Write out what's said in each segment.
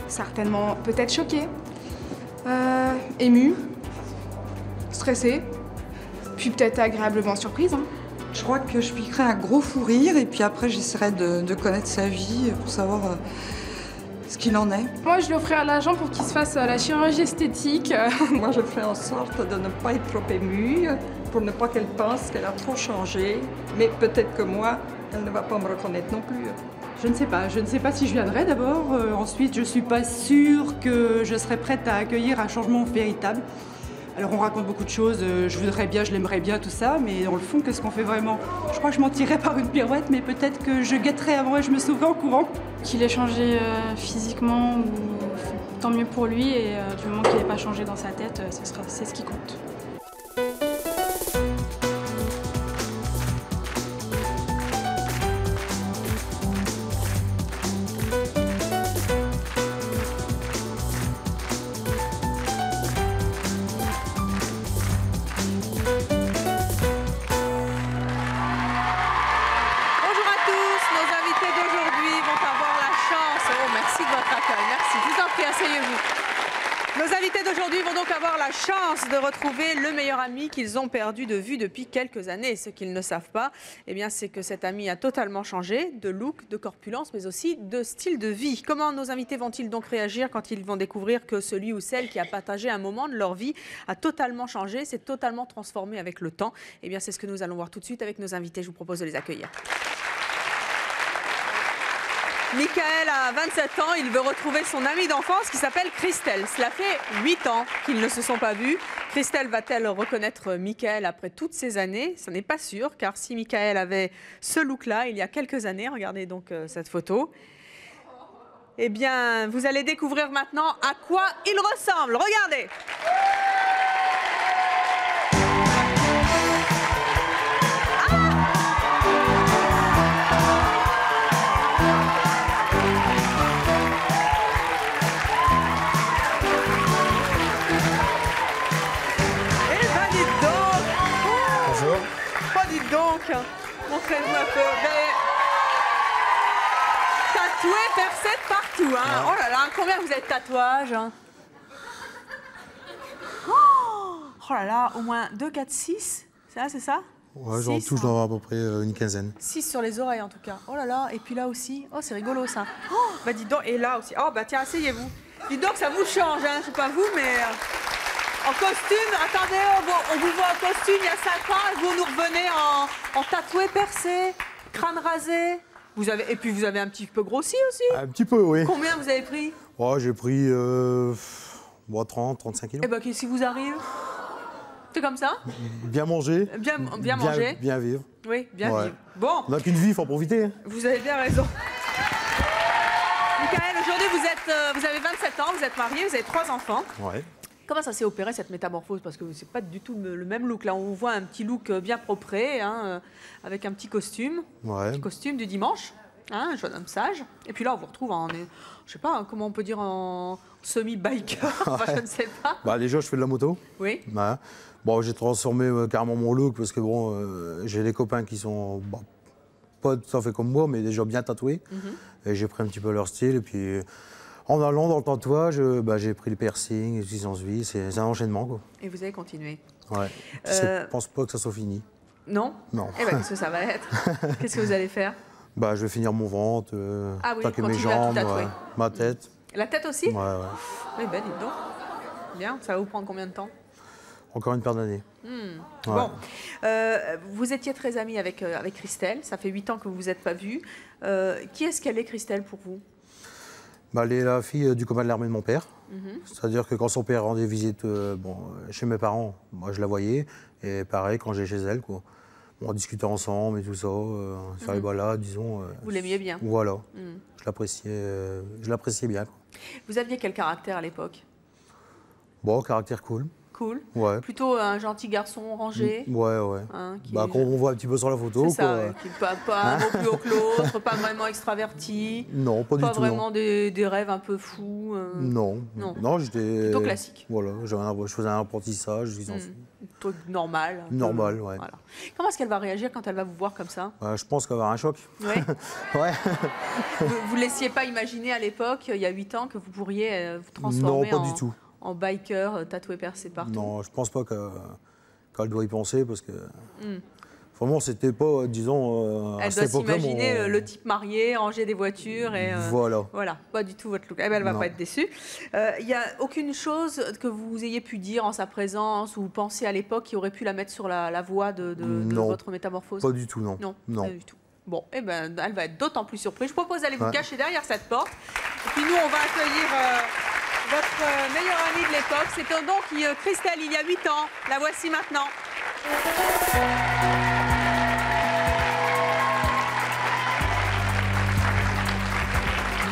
Certainement, peut-être choquée, émue, stressée, puis peut-être agréablement surprise. Hein. Je crois que je piquerai un gros fou rire et puis après j'essaierai de connaître sa vie pour savoir ce qu'il en est. Moi, je lui offrirai l'argent pour qu'il se fasse la chirurgie esthétique. Moi, je ferai en sorte de ne pas être trop émue, pour ne pas qu'elle pense qu'elle a trop changé. Mais peut-être que moi, elle ne va pas me reconnaître non plus. Je ne sais pas si je viendrai d'abord. Ensuite, je ne suis pas sûre que je serai prête à accueillir un changement véritable. Alors on raconte beaucoup de choses, je voudrais bien, je l'aimerais bien, tout ça, mais dans le fond, qu'est-ce qu'on fait vraiment? Je crois que je m'en tirerai par une pirouette, mais peut-être que je guetterai avant et je me sauverai en courant. Qu'il ait changé physiquement, tant mieux pour lui, et du moment qu'il n'ait pas changé dans sa tête, c'est ce qui compte. Nos invités d'aujourd'hui vont donc avoir la chance de retrouver le meilleur ami qu'ils ont perdu de vue depuis quelques années. Ce qu'ils ne savent pas, eh bien, c'est que cet ami a totalement changé de look, de corpulence, mais aussi de style de vie. Comment nos invités vont-ils donc réagir quand ils vont découvrir que celui ou celle qui a partagé un moment de leur vie a totalement changé, s'est totalement transformé avec le temps? Eh bien, c'est ce que nous allons voir tout de suite avec nos invités. Je vous propose de les accueillir. Michael a 27 ans, il veut retrouver son amie d'enfance qui s'appelle Christelle. Cela fait 8 ans qu'ils ne se sont pas vus. Christelle va-t-elle reconnaître Michael après toutes ces années? Ce n'est pas sûr, car si Michael avait ce look-là il y a quelques années, regardez donc cette photo, eh bien, vous allez découvrir maintenant à quoi il ressemble. Regardez! Donc, montrez-nous un peu. Tatoué, percé de partout. Hein. Oh là là, combien vous avez de tatouages? Oh là là, au moins 2, 4, 6. C'est ça? Ouais, j'en touche dans à peu près une quinzaine. 6 sur les oreilles en tout cas. Oh là là, et puis là aussi. Oh, c'est rigolo ça. Oh, bah dites donc, et là aussi. Oh, bah tiens, asseyez-vous. Dites donc, ça vous change, hein. Je sais pas vous, mais... En costume, attendez, on vous voit en costume il y a 5 ans, et vous nous revenez en tatoué, percé, crâne rasé. Et puis vous avez un petit peu grossi aussi? Un petit peu, oui. Combien vous avez pris? Oh, j'ai pris 30, 35 kilos. Eh bien, qu'est-ce qui vous arrive? C'est comme ça? Bien manger. Bien manger. Bien vivre. Oui, bien vivre. Bon. On n'a qu'une vie, il faut en profiter. Vous avez bien raison. Michael, aujourd'hui, vous avez 27 ans, vous êtes marié, vous avez 3 enfants. Ouais. Comment ça s'est opéré, cette métamorphose? Parce que c'est pas du tout le même look. Là, on voit un petit look bien propré, hein, avec un petit costume. Ouais. Petit costume du dimanche, hein, un jeune homme sage. Et puis là, on vous retrouve en, je sais pas, comment on peut dire, en semi-biker. Enfin, je ne sais pas. Bah, déjà, je fais de la moto. Oui. Ouais. Bon, j'ai transformé carrément mon look parce que bon, j'ai des copains qui sont pas tout à fait comme moi, mais déjà bien tatoués. Et j'ai pris un petit peu leur style. Et puis... En allant dans le tatouage, j'ai pris le piercing, les ensuite, c'est un enchaînement, quoi. Et vous avez continué. Ouais. Je pense pas que ça soit fini. Non? Non. Eh bien, qu'est-ce que ça va être? Qu'est-ce que vous allez faire? Je vais finir mon ventre, taquer mes jambes, ma tête. La tête aussi? Ouais. Eh bien, dites donc. Bien, ça va vous prendre combien de temps? Encore une paire d'années. Ouais. Bon, vous étiez très amis avec Christelle, ça fait 8 ans que vous ne vous êtes pas vus. Qui est-ce qu'elle est, Christelle, pour vous? Elle est la fille du commun de l'armée de mon père. C'est-à-dire que quand son père rendait visite chez mes parents, moi je la voyais. Et pareil, quand j'étais chez elle, quoi. On discutait ensemble et tout ça, faire les balades, disons. Vous l'aimiez bien? Voilà. Je l'appréciais bien, quoi. Vous aviez quel caractère à l'époque? Bon, caractère cool. Cool. Ouais. Plutôt un gentil garçon rangé. Ouais. Hein, qu'on voit un petit peu sur la photo. C'est ça, qui pas un mot plus haut que l'autre, pas vraiment extraverti. Non, pas du tout. Pas vraiment des rêves un peu fous. Non, j'étais... Plutôt classique. Voilà, je faisais un apprentissage, ils en truc normal. Normal, ouais. Voilà. Comment est-ce qu'elle va réagir quand elle va vous voir comme ça? Je pense qu'elle va avoir un choc. Ouais. Ouais. Vous ne laissiez pas imaginer à l'époque, il y a 8 ans, que vous pourriez vous Non, transformer pas du tout. en biker tatoué percé partout? Non, je pense pas qu'elle doit y penser parce que vraiment c'était pas, disons, elle à cette doit époque-là, s'imaginer le type marié, ranger des voitures et voilà, pas du tout votre look. Eh ben, elle va Non. pas être déçue. Il n'y a aucune chose que vous ayez pu dire en sa présence ou penser à l'époque qui aurait pu la mettre sur la voie de Non. votre métamorphose? Pas du tout, non. Non, pas du tout. Bon, eh ben, elle va être d'autant plus surprise. Je propose d'aller vous Ouais. cacher derrière cette porte. Et puis nous, on va accueillir votre meilleure amie de l'époque. C'est donc Christelle, il y a 8 ans. La voici maintenant.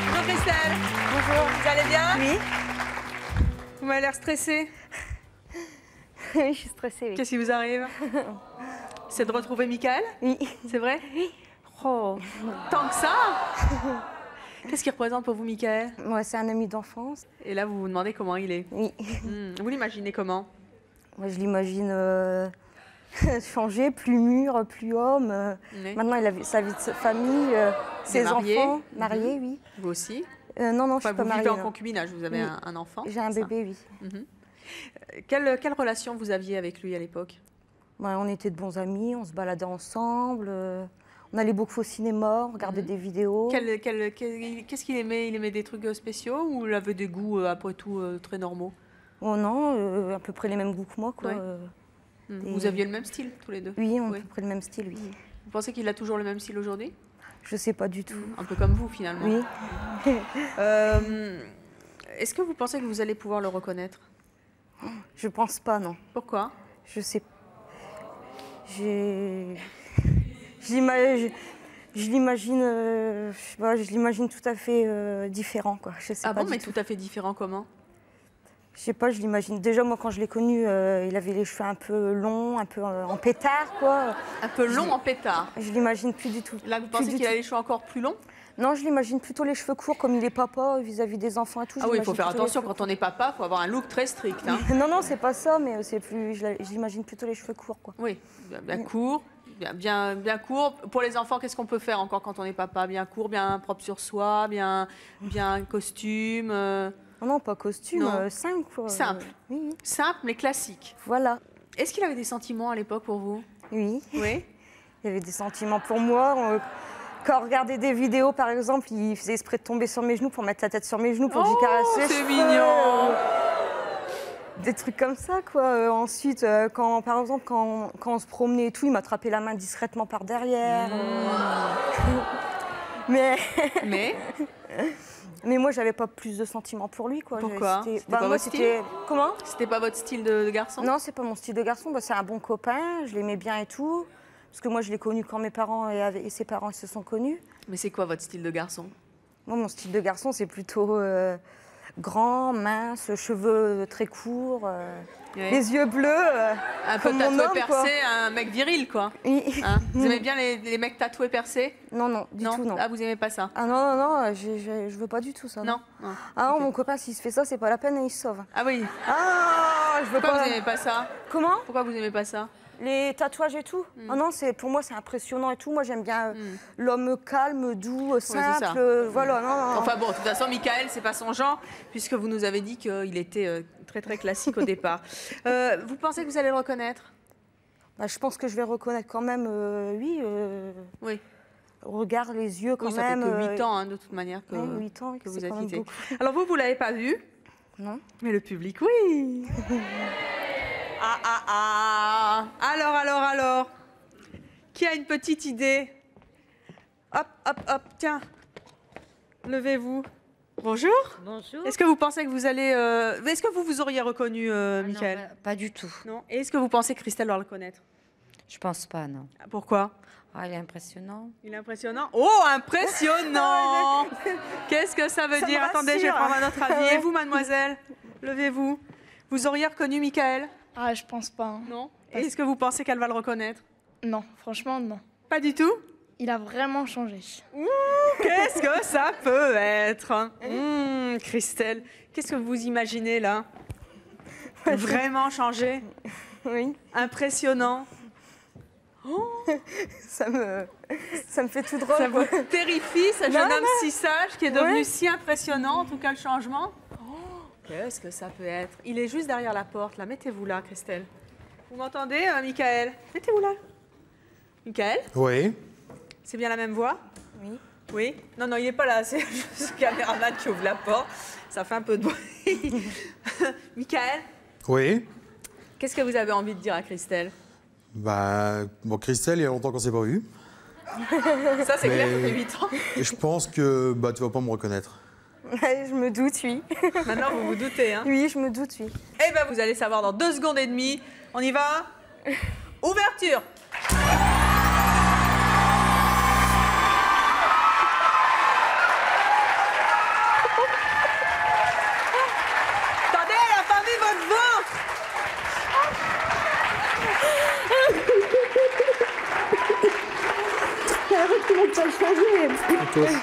Bonjour Christelle. Bonjour. Vous allez bien? Oui. Vous m'avez l'air stressée. Oui, je suis stressée, oui. Qu'est-ce qui vous arrive? C'est de retrouver Michael? Oui. C'est vrai? Oui. Oh, tant que ça? Qu'est-ce qu'il représente pour vous, Michael? Moi, c'est un ami d'enfance. Et là, vous vous demandez comment il est. Oui. Vous l'imaginez comment? Moi, je l'imagine changer, plus mûr, plus homme. Oui. Maintenant, il a sa vie de famille, ses marié? enfants. Marié, oui. Vous aussi? Non, non, Enfin, je suis pas vous mariée. vivez en non. concubinage, vous avez Oui. un enfant? J'ai un c'est bébé, oui. ça? Quelle relation vous aviez avec lui à l'époque? Ouais, on était de bons amis, on se baladait ensemble. On allait beaucoup au cinéma, on regardait des vidéos. Qu'est-ce qu'il aimait? Il aimait des trucs spéciaux ou il avait des goûts, après tout, très normaux? Oh non, à peu près les mêmes goûts que moi, quoi. Ouais. Vous aviez le même style, tous les deux? Oui, on a Oui. à peu près le même style, oui. Vous pensez qu'il a toujours le même style aujourd'hui? Je sais pas du tout. Un peu comme vous, finalement. Oui. Est-ce que vous pensez que vous allez pouvoir le reconnaître? Je pense pas, non. Pourquoi? Je sais. Je l'imagine, je sais pas, je l'imagine tout à fait différent, quoi. Je sais Ah pas bon, du mais tout. tout à fait différent comment? Je sais pas, je l'imagine. Déjà, moi, quand je l'ai connu, il avait les cheveux un peu longs, un peu en pétard, quoi. Un peu long en pétard. Je l'imagine plus du tout. Là, vous Plus pensez du qu'il a tout. les cheveux encore plus longs? Non, je l'imagine plutôt les cheveux courts, comme il est papa vis-à-vis des enfants et tout. Ah oui, il faut j'imagine faire plutôt les attention. cheveux Quand on est papa, il faut avoir un look très strict. Hein. courts. Non, non, c'est pas ça, mais c'est plus. Je l'imagine plutôt les cheveux courts, quoi. Oui, bien court. Bien court. Pour les enfants, qu'est-ce qu'on peut faire encore quand on est papa? Bien court, bien propre sur soi, bien costume. Non, non, pas costume, Non. simple, quoi. Simple. Oui, Simple, mais classique. voilà. Est-ce qu'il avait des sentiments à l'époque pour vous? Oui. Oui. Il y avait des sentiments pour moi. Quand on regardait des vidéos, par exemple, il faisait exprès de tomber sur mes genoux pour mettre sa tête sur mes genoux pour que j'y caresse les c'est cheveux. mignon. Des trucs comme ça, quoi. Ensuite, par exemple, quand on se promenait et tout, il m'attrapait la main discrètement par derrière. Mais moi, j'avais pas plus de sentiments pour lui, quoi. Pourquoi? C'était- C'était pas moi, votre style? c'était... Comment? C'était pas votre style de garçon? Non, c'est pas mon style de garçon. Bah, c'est un bon copain, je l'aimais bien et tout. Parce que moi, je l'ai connu quand mes parents et ses parents ils se sont connus. Mais c'est quoi votre style de garçon? Moi, mon style de garçon, c'est plutôt grand, mince, cheveux très courts, Oui. les yeux bleus. Un peu comme mon tatoué homme, quoi. percé, un mec viril, quoi. Oui. Hein, vous aimez bien les mecs tatoués percés? Non, non, du tout, non. Ah, vous aimez pas ça? Ah non, non, non, je veux pas du tout ça. Non. Ah non, Ok. mon copain, s'il se fait ça, c'est pas la peine et il se sauve. Ah oui. Ah, je veux Pourquoi pas. vous aimez pas ça? Comment? Pourquoi vous aimez pas ça? Les tatouages et tout. Ah non, pour moi, c'est impressionnant et tout. Moi, j'aime bien l'homme calme, doux, c'est ça. simple. Voilà, non, non. Enfin bon, de toute façon, Michael, c'est pas son genre, puisque vous nous avez dit qu'il était très très classique au départ. Vous pensez que vous allez le reconnaître? Bah, je pense que je vais reconnaître quand même, oui. Oui. Regard, les yeux quand Oui, ça même. fait que 8 ans, hein, de toute manière, que, Ouais, 8 ans, que c'est vous êtes quand même quittés. beaucoup. Alors vous l'avez pas vu, Non. mais le public, oui. Alors. Qui a une petite idée? Hop, tiens. Levez-vous. Bonjour. Bonjour. Est-ce que vous pensez que vous allez... Est-ce que vous auriez reconnu Michael? Non, pas du tout. Non. Et est-ce que vous pensez que Christelle va le reconnaître? Je pense pas, non. Pourquoi? Ah, il est impressionnant. Il est impressionnant. Oh, impressionnant! Qu'est-ce que ça veut Ça me dire? Attendez, je vais rassure. prendre un autre avis. Et vous, mademoiselle? Levez-vous. Vous auriez reconnu Michael? Ah, je pense pas. hein. Non. Et est-ce que vous pensez qu'elle va le reconnaître? Non, franchement, non. Pas du tout? Il a vraiment changé. Qu'est-ce que ça peut être? Christelle, qu'est-ce que vous imaginez là? Vraiment changer? Oui. Impressionnant. Ça me fait tout drôle. Ça vous quoi. terrifie, ce jeune homme si sage qui est devenu Ouais. si impressionnant, en tout cas le changement. Qu'est-ce que ça peut être? Il est juste derrière la porte, là. Mettez-vous là, Christelle. Vous m'entendez, Michael? Mettez-vous là. Michael, Oui. c'est bien la même voix? Oui. Oui? Non, non, il n'est pas là, c'est juste le caméraman qui ouvre la porte. Ça fait un peu de bruit. Michael, Oui. qu'est-ce que vous avez envie de dire à Christelle? Bah, bon, Christelle, il y a longtemps qu'on s'est pas vu. Ça, c'est Mais- clair, ça fait 8 ans. Et je pense que bah, tu vas pas me reconnaître. Ouais, je me doute, oui. Maintenant, vous vous doutez, hein? Oui, je me doute, oui. Eh bien, vous allez savoir dans 2 secondes et demie. On y va? Ouverture! Attendez, elle a pas vu votre ventre! Toi aussi.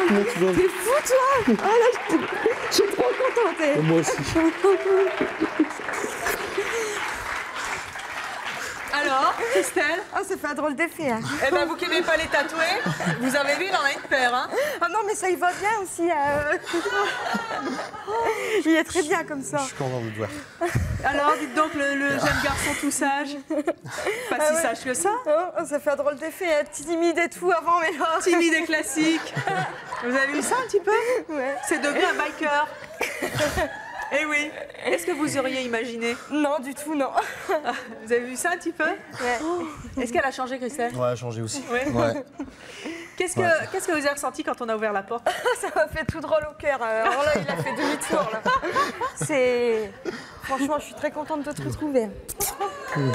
Comment tu vas? T'es fou, toi? Ah là, je suis trop contente. Moi aussi. Alors, Christelle? Ah, ça fait un drôle d'effet. Hein. Eh bien, vous qui n'aimez pas les tatoués, vous avez vu, il en a une paire, hein? Ah non, mais ça y va bien aussi. Il est très bien comme ça. Je suis content de te voir. Alors, dites donc, le jeune garçon tout sage. Pas si ouais. sage que ça. Oh, ça fait un drôle d'effet. Hein. Timide et tout avant, mais là. Timide et classique. Vous avez vu ça un petit peu? Ouais. C'est devenu un biker. Eh oui. Est-ce que vous auriez imaginé? Non, du tout, non. Vous avez vu ça un petit peu? Ouais. Est-ce qu'elle a changé, Christelle? Ouais, changé aussi. Ouais. Ouais. Qu'est-ce que vous avez ressenti quand on a ouvert la porte? Ça m'a fait tout drôle au cœur. Alors là, il a fait demi-tour. Là. C'est... Franchement, je suis très contente de te retrouver. Elle aime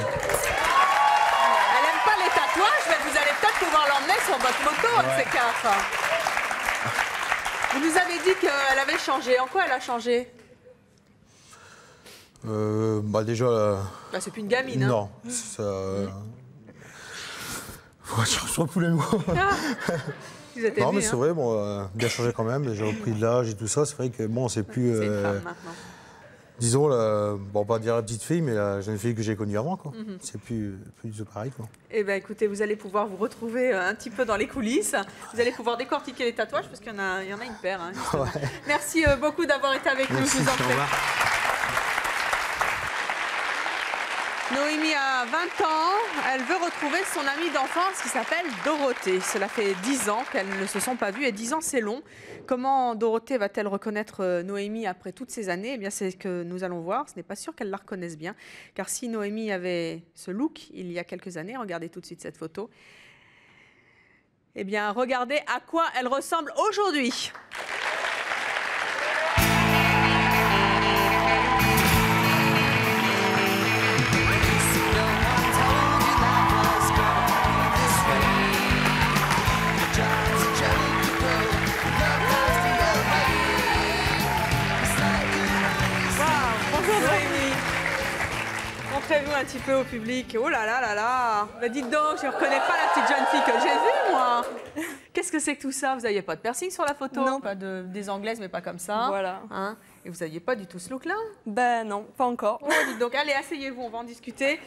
pas les tatouages, mais vous allez peut-être pouvoir l'emmener sur votre moto, un de ces quatre. Vous nous avez dit qu'elle avait changé. En quoi elle a changé? Bah déjà... Bah, c'est plus une gamine, hein? Non. Ça... Ouais, je reçois tous les mots. Vous êtes Non, mais ému, c'est hein? vrai, bon, bien changé quand même. Déjà au prix de l'âge et tout ça, c'est vrai que bon, c'est plus... C'est une femme maintenant. disons, bon, pas dire la petite fille, mais la jeune fille que j'ai connue avant, quoi. C'est plus du tout pareil, quoi. Eh bien, écoutez, vous allez pouvoir vous retrouver un petit peu dans les coulisses. Vous allez pouvoir décortiquer les tatouages, parce qu'il y en a une paire. Hein, justement. Merci beaucoup d'avoir été avec nous. Je vous en prie. Noémie a 20 ans. Elle veut retrouver son amie d'enfance qui s'appelle Dorothée. Cela fait 10 ans qu'elles ne se sont pas vues, et 10 ans, c'est long. Comment Dorothée va-t-elle reconnaître Noémie après toutes ces années? Eh bien, c'est ce que nous allons voir. Ce n'est pas sûr qu'elle la reconnaisse bien. Car si Noémie avait ce look il y a quelques années, regardez tout de suite cette photo, eh bien, regardez à quoi elle ressemble aujourd'hui. Bonjour Noémie. Montrez-vous un petit peu au public. Oh là là là là. Bah dites donc, je ne reconnais pas la petite jeune fille que j'ai vue, moi. Qu'est-ce que c'est que tout ça? Vous n'aviez pas de piercing sur la photo? Non. Pas des anglaises, mais pas comme ça. Voilà. Hein? Et vous n'aviez pas du tout ce look-là? Ben non, pas encore. Oh, dites donc, allez, asseyez-vous, on va en discuter.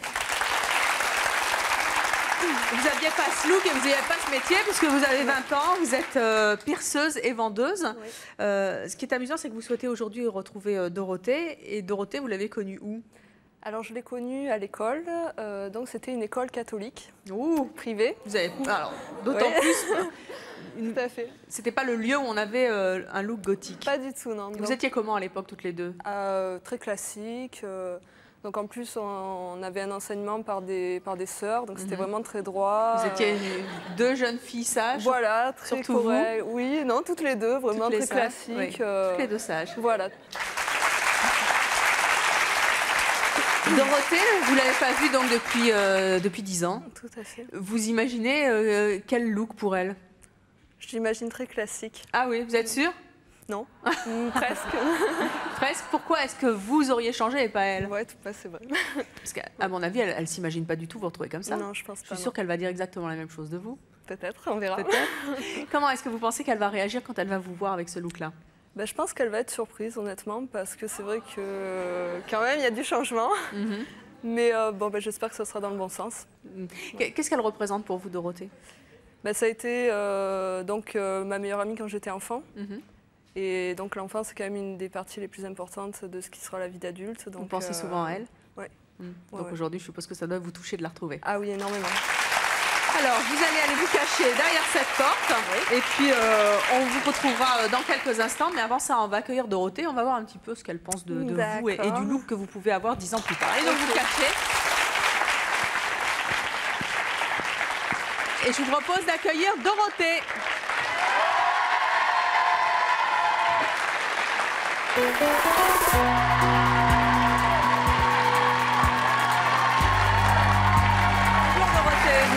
Vous n'aviez pas ce look et vous n'aviez pas ce métier puisque vous avez 20 ans, vous êtes pierceuse et vendeuse. Oui. Ce qui est amusant, c'est que vous souhaitez aujourd'hui retrouver Dorothée. Et Dorothée, vous l'avez connue où? Alors je l'ai connue à l'école, donc c'était une école catholique Ouh, privée. vous avez alors d'autant Ouais. plus. Tout à fait. C'était pas le lieu où on avait un look gothique. Pas du tout, non. Vous Donc, étiez comment à l'époque toutes les deux? très classique. Donc en plus, on avait un enseignement par des sœurs, donc c'était vraiment très droit. Vous étiez deux jeunes filles sages. Voilà, très surtout vous. correct. Oui, non, toutes les deux, vraiment Toutes les très sages, oui. classique. Toutes les deux sages. Voilà. Dorothée, vous l'avez pas vue donc depuis 10 ans. Tout à fait. Vous imaginez quel look pour elle? Je l'imagine très classique. Ah oui, vous êtes sûre? Non, presque. Presque. Pourquoi est-ce que vous auriez changé et pas elle? Ouais, tout à fait, c'est vrai. Parce qu'à mon avis, elle s'imagine pas du tout vous retrouver comme ça. Non, je pense pas. Je suis non. sûre qu'elle va dire exactement la même chose de vous. Peut-être, on verra. Peut-être. Comment est-ce que vous pensez qu'elle va réagir quand elle va vous voir avec ce look-là? Ben, je pense qu'elle va être surprise, honnêtement, parce que c'est vrai que quand même, il y a du changement. Mais bon, j'espère que ça sera dans le bon sens. Qu'est-ce qu'elle représente pour vous, Dorothée? Ça a été ma meilleure amie quand j'étais enfant. Et donc l'enfance, c'est quand même une des parties les plus importantes de ce qui sera la vie d'adulte. Vous pensez souvent à elle? Oui. Donc aujourd'hui, je suppose que ça doit vous toucher de la retrouver. Ah oui, énormément. Alors, vous allez aller vous cacher derrière cette porte. Et puis, on vous retrouvera dans quelques instants. Mais avant ça, on va accueillir Dorothée. On va voir un petit peu ce qu'elle pense de vous et du look que vous pouvez avoir 10 ans plus tard. Et donc, vous cachez. Et je vous propose d'accueillir Dorothée.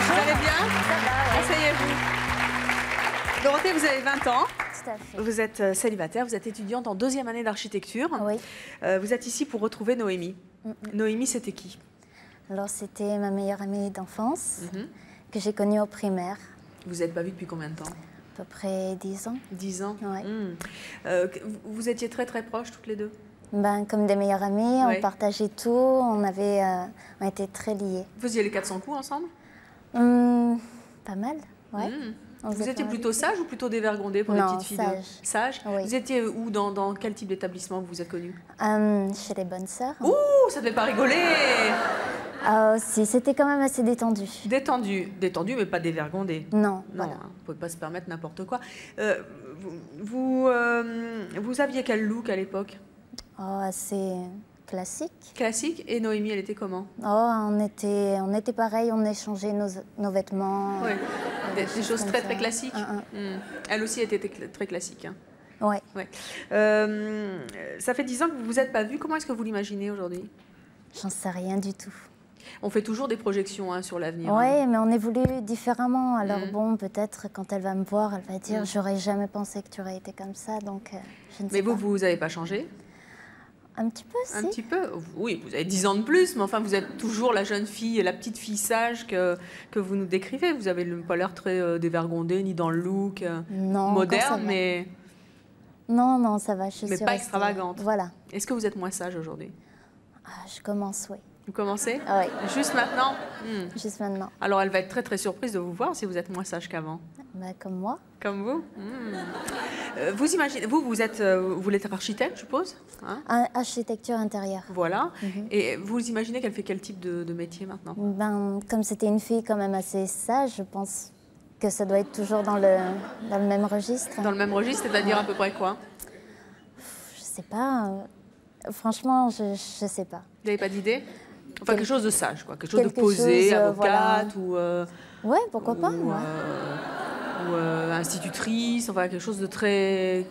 Vous allez bien? Ça va, Asseyez-vous. Dorothée, vous avez 20 ans. tout à fait. Vous êtes célibataire, vous êtes étudiante en 2e année d'architecture. Oui. Vous êtes ici pour retrouver Noémie. Noémie, c'était qui? Alors, c'était ma meilleure amie d'enfance que j'ai connue au primaire. Vous n'êtes pas vue depuis combien de temps? À peu près 10 ans. 10 ans. Ouais. Vous étiez très très proches toutes les deux? Comme des meilleures amies, Ouais. on partageait tout, on était très liés. Vous faisiez les 400 coups ensemble? Pas mal, ouais. On Vous faisait étiez pas mal. plutôt sage ou plutôt dévergondée pour Non, les petites filles? sage. Sage. Oui. Vous étiez où, dans quel type d'établissement vous vous êtes connus? Chez les bonnes sœurs. Ouh, ça ne devait pas rigoler! Si, c'était quand même assez détendu. Détendu, mais pas dévergondé. Non, Non, voilà. hein, on ne peut pas se permettre n'importe quoi. Vous aviez quel look à l'époque? Assez classique. Classique. Et Noémie, elle était comment? On était pareil, on échangeait nos vêtements. Ouais. Des choses comme très ça. très classiques. Elle aussi était très classique. Hein. Ouais. Ouais. Ça fait 10 ans que vous ne vous êtes pas vus. Comment est-ce que vous l'imaginez aujourd'hui? J'en sais rien du tout. On fait toujours des projections sur l'avenir. Oui, mais on évolue différemment. Alors bon, peut-être quand elle va me voir, elle va dire j'aurais jamais pensé que tu aurais été comme ça, donc je ne sais pas. Mais vous n'avez pas changé? Un petit peu, si. Un petit peu? Oui, vous avez 10 ans de plus, mais enfin, vous êtes toujours la jeune fille, la petite fille sage que vous nous décrivez. Vous avez pas l'air très dévergondée, ni dans le look Non, moderne, mais... Non, ça va. Je mais suis pas restée- extravagante. Voilà. Est-ce que vous êtes moins sage aujourd'hui? Je commence, oui. Vous commencez? Oui, Juste maintenant? juste maintenant. Alors, elle va être très très surprise de vous voir si vous êtes moins sage qu'avant. Comme moi. Comme vous? Vous imaginez, vous voulez être architecte, je suppose, hein? Architecture intérieure. Voilà. Et vous imaginez qu'elle fait quel type de métier maintenant? Comme c'était une fille quand même assez sage, je pense que ça doit être toujours dans le même registre. Dans le même registre, c'est-à-dire à peu près quoi? Je sais pas. Franchement, je sais pas. Vous n'avez pas d'idée? Enfin, quelque chose de sage, quoi. Quelque chose de Quelque posé, chose, avocate Ouais, pourquoi pas. ou institutrice, enfin quelque chose de très...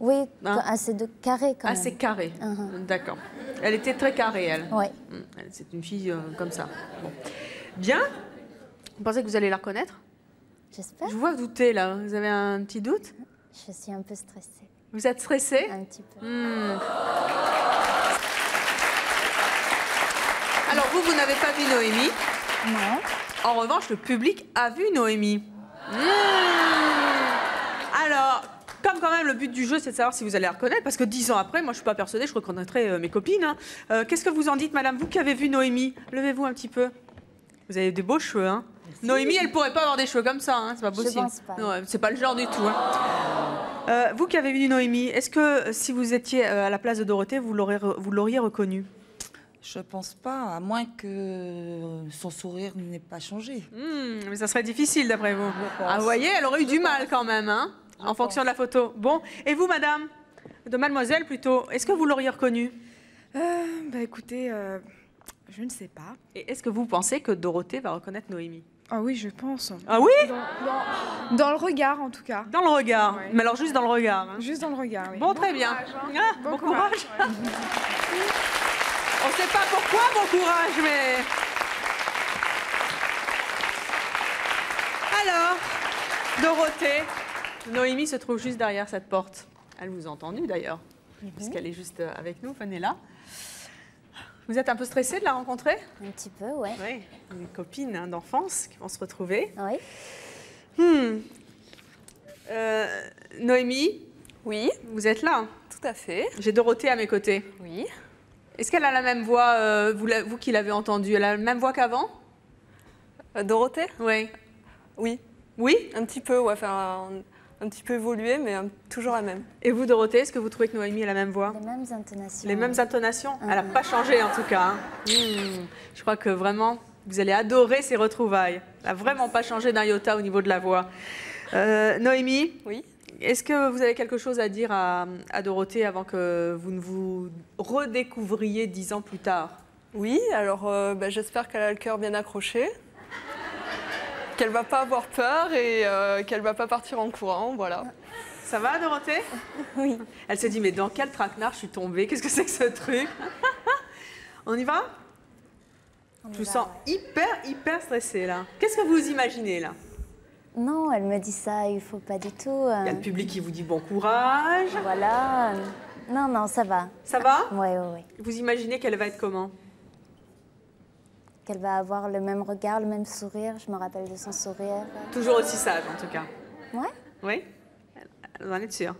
Oui, Hein? assez de carré quand même. Assez carré. D'accord. Elle était très carrée, elle. Oui. C'est une fille comme ça. Bon. Bien. Vous pensez que vous allez la reconnaître? J'espère. Je vous vois douter, là. Vous avez un petit doute? Je suis un peu stressée. Vous êtes stressée? Un petit peu. Alors, vous n'avez pas vu Noémie. Non. En revanche, le public a vu Noémie. Alors, comme quand même le but du jeu, c'est de savoir si vous allez la reconnaître, parce que 10 ans après, moi je suis pas persuadée, je reconnaîtrai mes copines. Hein. Qu'est-ce que vous en dites, madame, vous qui avez vu Noémie? Levez-vous un petit peu. Vous avez des beaux cheveux, hein. Noémie, elle pourrait pas avoir des cheveux comme ça, hein. C'est pas possible. Je pense pas. Non, c'est pas le genre du tout. Hein. Vous qui avez vu Noémie, est-ce que si vous étiez à la place de Dorothée, vous l'auriez reconnue? Je pense pas, à moins que son sourire n'ait pas changé. Mais ça serait difficile d'après vous. Ah, vous voyez, elle aurait eu du mal quand même, hein, en fonction de la photo. Bon, et vous, madame, de mademoiselle plutôt, est-ce que vous l'auriez reconnue? Écoutez, je ne sais pas. Et est-ce que vous pensez que Dorothée va reconnaître Noémie? Ah oui, je pense. Ah oui? Dans le regard, en tout cas. Dans le regard. Ouais. Mais alors juste dans le regard. Hein. Juste dans le regard, oui. Bon, très bien. Courage, hein. Ah, bon courage. On ne sait pas pourquoi, bon courage, mais... Alors, Dorothée, Noémie se trouve juste derrière cette porte. Elle vous a entendu d'ailleurs, puisqu'elle est juste avec nous. Venez là. Vous êtes un peu stressée de la rencontrer? Un petit peu, ouais. Oui, une copine hein, d'enfance qui vont se retrouver. Oui. Noémie? Oui. Vous êtes là? Tout à fait. J'ai Dorothée à mes côtés. Oui. Est-ce qu'elle a la même voix, vous qui l'avez entendue, elle a la même voix qu'avant? Dorothée? Oui. Oui. Oui? Un petit peu, ouais, enfin, un petit peu évolué, mais toujours la même. Et vous, Dorothée, est-ce que vous trouvez que Noémie a la même voix? Les mêmes intonations. Les mêmes intonations? Elle n'a pas changé en tout cas. Hein. Je crois que vraiment, vous allez adorer ces retrouvailles. Elle n'a vraiment pas changé d'un iota au niveau de la voix. Noémie? Oui. Est-ce que vous avez quelque chose à dire à Dorothée avant que vous ne vous redécouvriez 10 ans plus tard? Oui, alors j'espère qu'elle a le cœur bien accroché, qu'elle va pas avoir peur et qu'elle va pas partir en courant, voilà. Ça va, Dorothée? Oui. Elle se dit, mais dans quel traquenard je suis tombée? Qu'est-ce que c'est que ce truc? On y va? Je vous sens hyper stressée là. Qu'est-ce que vous imaginez là? Non, elle me dit ça, il faut pas du tout. Il y a le public qui vous dit bon courage. Voilà. Non, ça va. Ça va? Oui. Vous imaginez qu'elle va être comment? Qu'elle va avoir le même regard, le même sourire. Je me rappelle de son sourire. Toujours aussi sage en tout cas. Ouais. Oui? Vous en êtes sûre?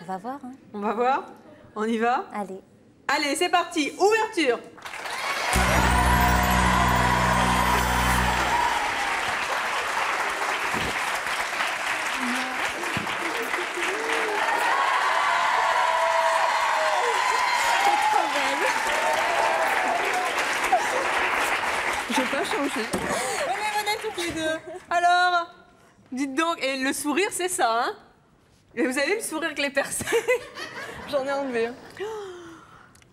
On va voir. Hein. On va voir? On y va? Allez. Allez, c'est parti. Ouverture. J'ai pas changé. Venez toutes les deux. Alors, dites donc, et le sourire, c'est ça, hein? Et vous avez le sourire avec les percées? J'en ai enlevé.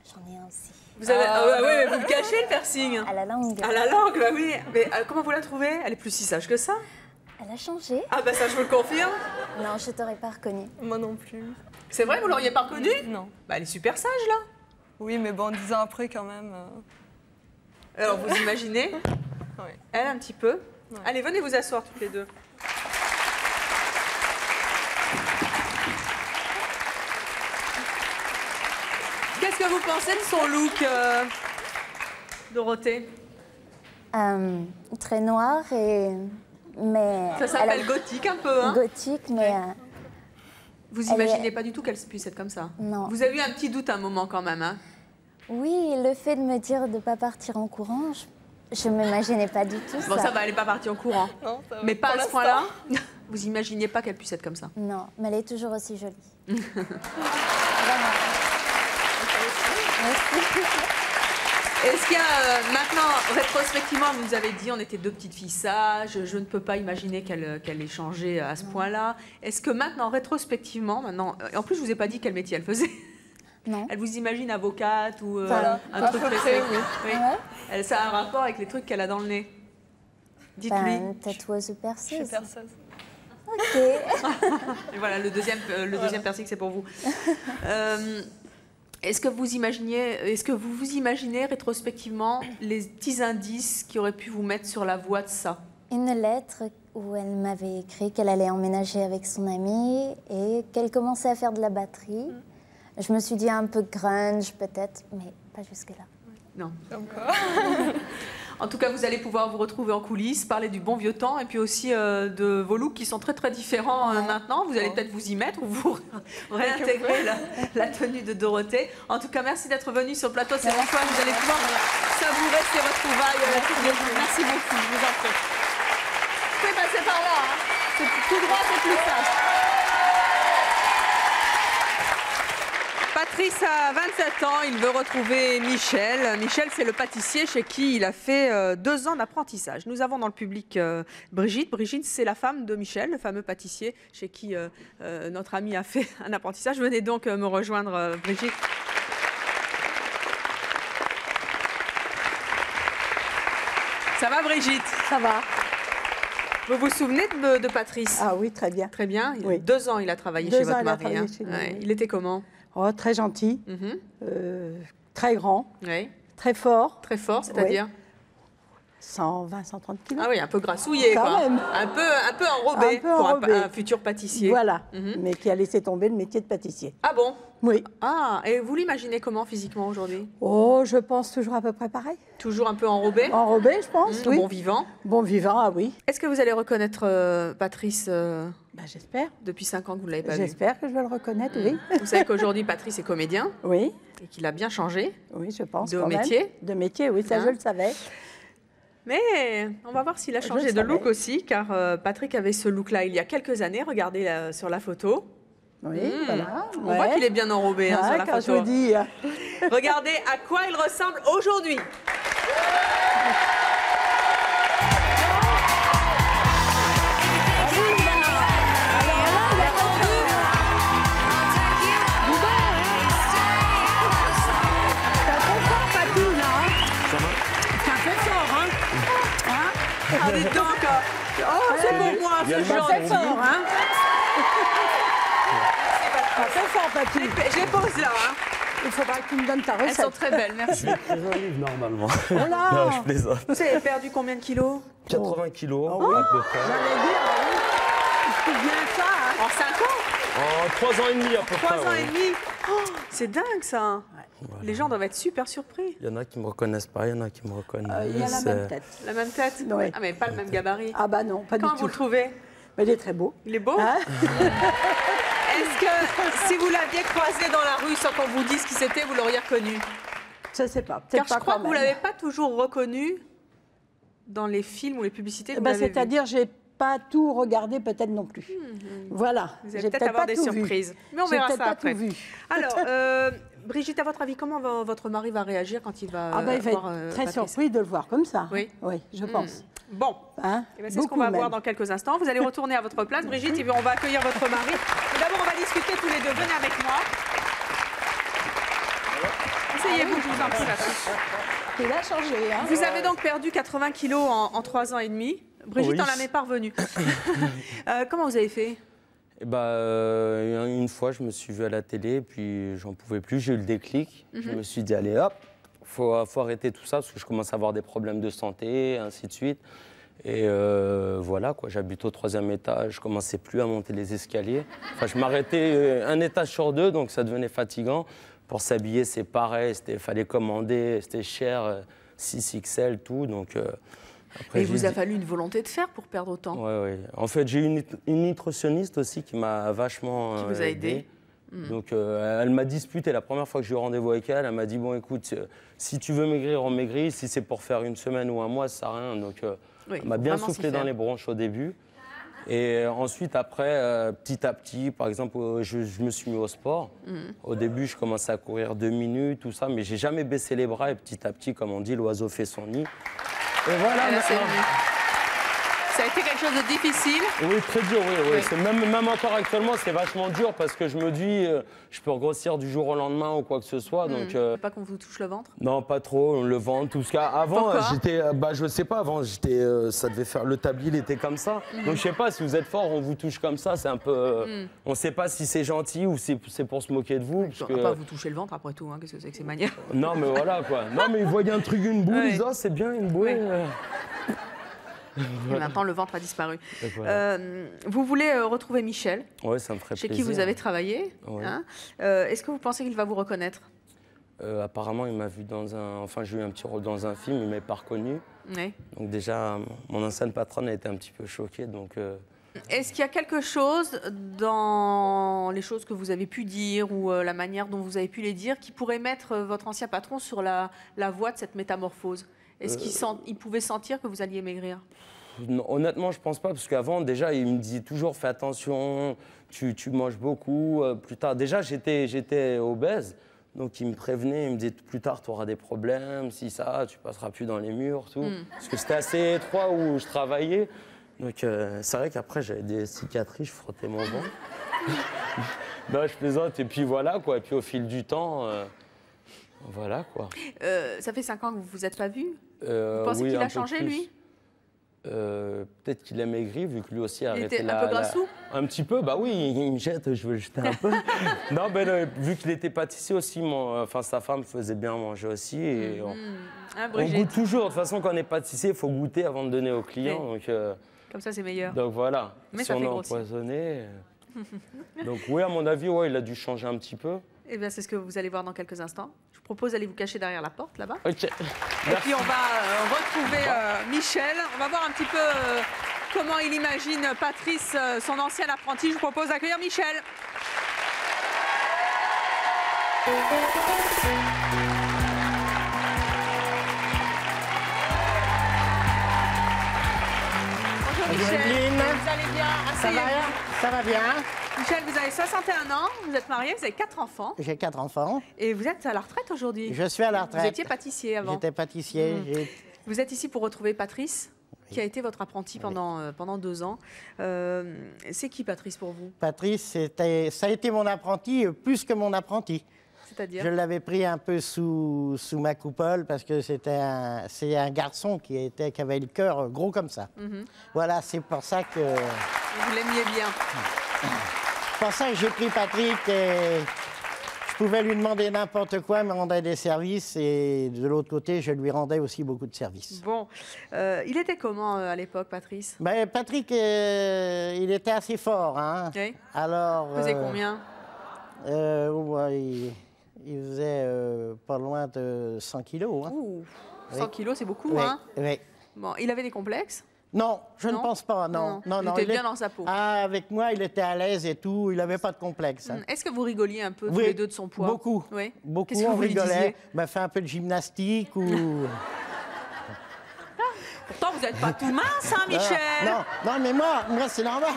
J'en ai un aussi. Vous avez... ouais, vous le cachez, le piercing? À la langue. À la langue, bah oui. Mais comment vous la trouvez? Elle est plus si sage que ça? Elle a changé. Ah bah ça, je vous le confirme. Non, je t'aurais pas reconnu. Moi non plus. C'est vrai, vous l'auriez pas reconnue? Non. Bah elle est super sage, là. Oui, mais bon, 10 ans après, quand même... Alors, vous imaginez? Oui. Elle, un petit peu. Ouais. Allez, venez vous asseoir toutes les deux. Qu'est-ce que vous pensez de son look, Dorothée? Très noir mais ça s'appelle gothique un peu, hein? Gothique, mais... vous imaginez pas du tout qu'elle puisse être comme ça? Non. Vous avez eu un petit doute à un moment quand même, hein? Oui, le fait de me dire de ne pas partir en courant, je ne m'imaginais pas du tout Bon, ça. ça va, elle n'est pas partie en courant. Non, ça va. Mais pas Pour à ce point-là? Vous imaginiez pas qu'elle puisse être comme ça? Non, mais elle est toujours aussi jolie. Vraiment. Est-ce qu'il y a maintenant, rétrospectivement, vous nous avez dit on était deux petites filles sages, je ne peux pas imaginer qu'elle ait changé à ce point-là. Est-ce que maintenant, rétrospectivement, en plus je vous ai pas dit quel métier elle faisait. Non. Elle vous imagine avocate ou Voilà, un à truc peu précis? près, oui. Oui. Ouais. Ça a un rapport avec les trucs qu'elle a dans le nez. Dites-lui. Tatoueuse ou Je perceuse. suis perceuse. Ok. Et voilà, le deuxième piercing, c'est pour vous. Est-ce que vous vous imaginez rétrospectivement les petits indices qui auraient pu vous mettre sur la voie de ça? Une lettre où elle m'avait écrit qu'elle allait emménager avec son amie et qu'elle commençait à faire de la batterie. Je me suis dit un peu grunge peut-être, mais pas jusque-là. Non. Encore. En tout cas, vous allez pouvoir vous retrouver en coulisses, parler du bon vieux temps et puis aussi de vos looks qui sont très différents maintenant. Vous allez peut-être vous y mettre ou vous réintégrer la tenue de Dorothée. En tout cas, merci d'être venu sur le plateau. C'est François. Vous allez pouvoir savourer ces retrouvailles. Merci beaucoup. Je vous en prie. Vous pouvez passer par là. Hein. C'est tout droit, c'est plus simple. Patrice a 27 ans, il veut retrouver Michel. Michel, c'est le pâtissier chez qui il a fait 2 ans d'apprentissage. Nous avons dans le public Brigitte. Brigitte, c'est la femme de Michel, le fameux pâtissier chez qui notre ami a fait un apprentissage. Venez donc me rejoindre, Brigitte. Ça va, Brigitte? Ça va. Vous vous souvenez de Patrice? Ah oui, très bien. Très bien. Il y a Oui. 2 ans, il a travaillé chez votre mari. Hein. Chez nous, Ouais. oui. Il était comment? Oh, très gentil, très grand, Oui. très fort. Très fort, c'est-à-dire? 120, 130 kilos. Ah oui, un peu grassouillé, Quand quoi. même. Un peu enrobé Un peu pour enrobé. un futur pâtissier. Voilà, Mhm. mais qui a laissé tomber le métier de pâtissier. Ah bon? Oui. Ah, et vous l'imaginez comment physiquement aujourd'hui? Oh, je pense toujours à peu près pareil. Toujours un peu enrobé? Enrobé, je pense, oui. Bon vivant? Bon vivant, ah oui. Est-ce que vous allez reconnaître Patrice J'espère. Depuis 5 ans que vous ne l'avez pas vu? J'espère que je vais le reconnaître, oui. Vous savez qu'aujourd'hui, Patrice est comédien? Oui. Et qu'il a bien changé? Oui, je pense. De quand même. métier? De métier, oui, ça Hein? je le savais. Mais on va voir s'il a Je changé le de look savais. aussi, car Patrick avait ce look-là il y a quelques années. Regardez là, sur la photo. Oui, voilà. On voit qu'il est bien enrobé hein, Ouais, sur la quand photo. je vous dis. Regardez à quoi il ressemble aujourd'hui. Ah, dites donc. Oh, c'est pour moi, Il y a ce le genre masque de fort, hein. Ça fait fort, Patou. Je les pose là. Hein. Il faudra que tu me donnes ta recette. Elles sont très belles, merci. Je livre normalement. Oh là. Non, je plaisante. Vous avez perdu combien de kilos? 80 kilos Oh, à peu près. J'allais dire, c'est bien ça. Hein. En 5 ans? En 3 ans et demi à peu 3 près. ans ouais. et demi. Oh, c'est dingue ça. Voilà. Les gens doivent être super surpris. Il y en a qui me reconnaissent pas, il y en a qui me reconnaissent. Il y a la même tête. La même tête? Oui. Ah mais pas le même gabarit. Ah bah non, pas Comment du tout. vous le trouvez? Mais il est très beau. Il est beau? Hein. Est-ce que si vous l'aviez croisé dans la rue sans qu'on vous dise qui c'était, vous l'auriez reconnu? Je sais pas. Car Pas je crois quand que vous ne même. l'avez pas toujours reconnu dans les films ou les publicités que vous Bah, l'avez vu. c'est-à-dire, j'ai pas tout regardé, peut-être non plus. Voilà. Vous allez J'ai peut-être avoir pas des tout vu. surprises. Mais on J'ai verra peut-être ça pas après. tout vu. Alors, Brigitte, à votre avis, comment votre mari va réagir quand il va Ah bah, il va voir être très Patrice? surpris de le voir comme ça. Oui. Oui, je pense. Bon, Hein. eh ben, c'est ce qu'on Beaucoup va voir même. dans quelques instants. Vous allez retourner à votre place, Brigitte, et puis on va accueillir votre mari. Mais d'abord, on va discuter tous les deux. Venez avec moi. Asseyez-vous, je vous en prie. Il a changé. Hein. Vous avez donc perdu 80 kilos en 3 ans et demi. Brigitte Oui. en a pas revenu. Comment vous avez fait? Et une fois, je me suis vu à la télé, puis j'en pouvais plus, j'ai eu le déclic. Je me suis dit, allez hop, faut arrêter tout ça, parce que je commence à avoir des problèmes de santé, ainsi de suite. Et voilà, quoi, j'habite au 3e étage, je commençais plus à monter les escaliers. Enfin, je m'arrêtais un étage sur 2, donc ça devenait fatigant. Pour s'habiller, c'est pareil, il fallait commander, c'était cher, 6XL, tout, donc... Après, Et il vous a fallu une volonté de faire pour perdre autant. Oui. En fait, j'ai eu une nutritionniste aussi qui m'a vachement Qui vous a aidé. Donc, elle m'a disputé la première fois que j'ai eu rendez-vous avec elle. Elle m'a dit, bon, écoute, si tu veux maigrir, on maigrit. Si c'est pour faire une semaine ou un mois, ça sert à rien. Donc, Oui, elle m'a bien vraiment s'y soufflé dans faire. les bronches au début. Et ensuite, après, petit à petit, par exemple, je me suis mis au sport. Au début, je commençais à courir 2 minutes, tout ça, mais j'ai jamais baissé les bras. Et petit à petit, comme on dit, l'oiseau fait son nid. Et voilà, Et là, c'est maintenant. venu. Ça a été quelque chose de difficile. Oui, très dur, oui. Oui. C'est même encore actuellement, c'est vachement dur parce que je me dis, je peux grossir du jour au lendemain ou quoi que ce soit. Donc, Pas qu'on vous touche le ventre? non, pas trop, le ventre, tout ce cas. Avant, Pourquoi j'étais, je sais pas, avant, j'étais, ça devait faire, le tablier, il était comme ça. Donc, je sais pas, si vous êtes fort, on vous touche comme ça, c'est un peu, on sait pas si c'est gentil ou si c'est pour se moquer de vous. Parce On que, va pas vous toucher le ventre après tout, hein. Qu'est-ce que c'est que ces manières? non, mais voilà, quoi. Non, mais ils voyaient un truc, une boule, Ouais. ils disent, oh, c'est bien, une boule. Ouais. Et maintenant, le ventre a disparu. Donc, voilà. Vous voulez retrouver Michel, Ouais, ça me ferait chez plaisir. qui vous avez travaillé. Ouais. Hein. Est-ce que vous pensez qu'il va vous reconnaître? Apparemment, il m'a vu dans un... Enfin, j'ai eu un petit rôle dans un film, il ne m'a pas reconnu. Oui. Donc déjà, mon ancienne patronne a été un petit peu choquée. Donc, Est-ce qu'il y a quelque chose dans les choses que vous avez pu dire ou la manière dont vous avez pu les dire qui pourrait mettre votre ancien patron sur la voie de cette métamorphose? Est-ce qu'il pouvait sentir que vous alliez maigrir? non, honnêtement, je pense pas, parce qu'avant, déjà, il me disait toujours, fais attention, tu manges beaucoup. Plus tard, déjà, j'étais obèse. Donc, il me prévenait, il me disait, plus tard, tu auras des problèmes, si ça, tu passeras plus dans les murs, tout. Parce que c'était assez étroit où je travaillais. Donc, c'est vrai qu'après, j'avais des cicatrices, je frottais mon ventre. Non, je plaisante, et puis voilà, quoi. Et puis, au fil du temps, voilà, quoi. Ça fait 5 ans que vous ne vous êtes pas vu. Vous Vous pensez qu'il a changé, lui? Peut-être qu'il a maigri, vu que lui aussi a Il arrêté était un peu grassou? Un petit peu, bah oui, il me jette, je veux le jeter un peu. Non, ben, vu qu'il était pâtissier aussi, sa femme faisait bien manger aussi. Et on goûte toujours. De toute façon, quand on est pâtissier, il faut goûter avant de donner aux clients. Oui. Donc, comme ça, c'est meilleur. Donc voilà. Mais si ça on fait est grossir. empoisonné. Donc oui, à mon avis, ouais, il a dû changer un petit peu. Eh bien, c'est ce que vous allez voir dans quelques instants. Je vous propose d'aller vous cacher derrière la porte, là-bas. Ok. Et puis, on va retrouver Michel. On va voir un petit peu comment il imagine Patrice, son ancien apprenti. Je vous propose d'accueillir Michel. Bonjour Michel, vous allez bien? Ça va bien? Ça va bien. Michel, vous avez 61 ans, vous êtes marié, vous avez 4 enfants. J'ai 4 enfants. Et vous êtes à la retraite aujourd'hui? Je suis à la retraite. Vous étiez pâtissier avant? J'étais pâtissier. Vous êtes ici pour retrouver Patrice, qui a été votre apprenti pendant 2 ans. C'est qui Patrice pour vous? Patrice, ça a été mon apprenti plus que mon apprenti. C'est-à-dire? Je l'avais pris un peu sous ma coupole parce que c'est un garçon qui avait le cœur gros comme ça. Voilà, c'est pour ça que... Vous l'aimiez bien. C'est pour ça que j'ai pris Patrick et je pouvais lui demander n'importe quoi, me rendait des services et de l'autre côté, je lui rendais aussi beaucoup de services. Bon, il était comment à l'époque, Patrice? Ben, Patrick, il était assez fort. Hein. Oui. Alors, il faisait combien? Il faisait pas loin de 100 kilos. Hein. Ouh, 100 kilos, c'est beaucoup, oui, hein? Oui. Bon, il avait des complexes? Non, je ne pense pas, non. Il était bien dans sa peau. Ah, avec moi, il était à l'aise et tout, il n'avait pas de complexe. Hein. Est-ce que vous rigoliez un peu tous les deux de son poids? Beaucoup. Oui. Beaucoup, Qu'est-ce que on vous lui rigolait. disiez? Fait un peu de gymnastique ou... Pourtant, vous n'êtes pas tout mince, hein, Michel? Non, mais moi c'est normal.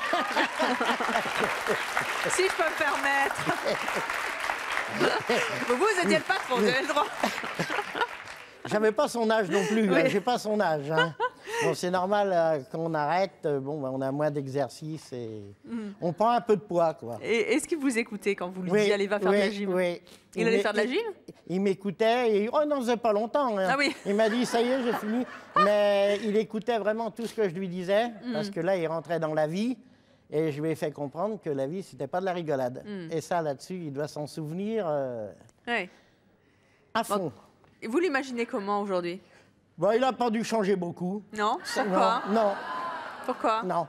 Si je peux me permettre. Vous n'étiez pas trop, vous avez le droit. J'avais pas son âge non plus, Oui. j'ai pas son âge. Hein. Bon, c'est normal quand on arrête, on a moins d'exercice et on prend un peu de poids, quoi. Et est-ce qu'il vous écoutait quand vous lui disiez allez, va faire de la gym? Oui. Il allait faire de la gym? Il m'écoutait et oh non, faisait pas longtemps. Hein. Ah oui. Il m'a dit ça y est, j'ai fini. Mais il écoutait vraiment tout ce que je lui disais parce que là, il rentrait dans la vie. Et je lui ai fait comprendre que la vie, c'était pas de la rigolade. Et ça, là-dessus, il doit s'en souvenir à fond. Bon. Et vous l'imaginez comment aujourd'hui? Bon, il n'a pas dû changer beaucoup. Non? Pourquoi? Non. Pourquoi? Non.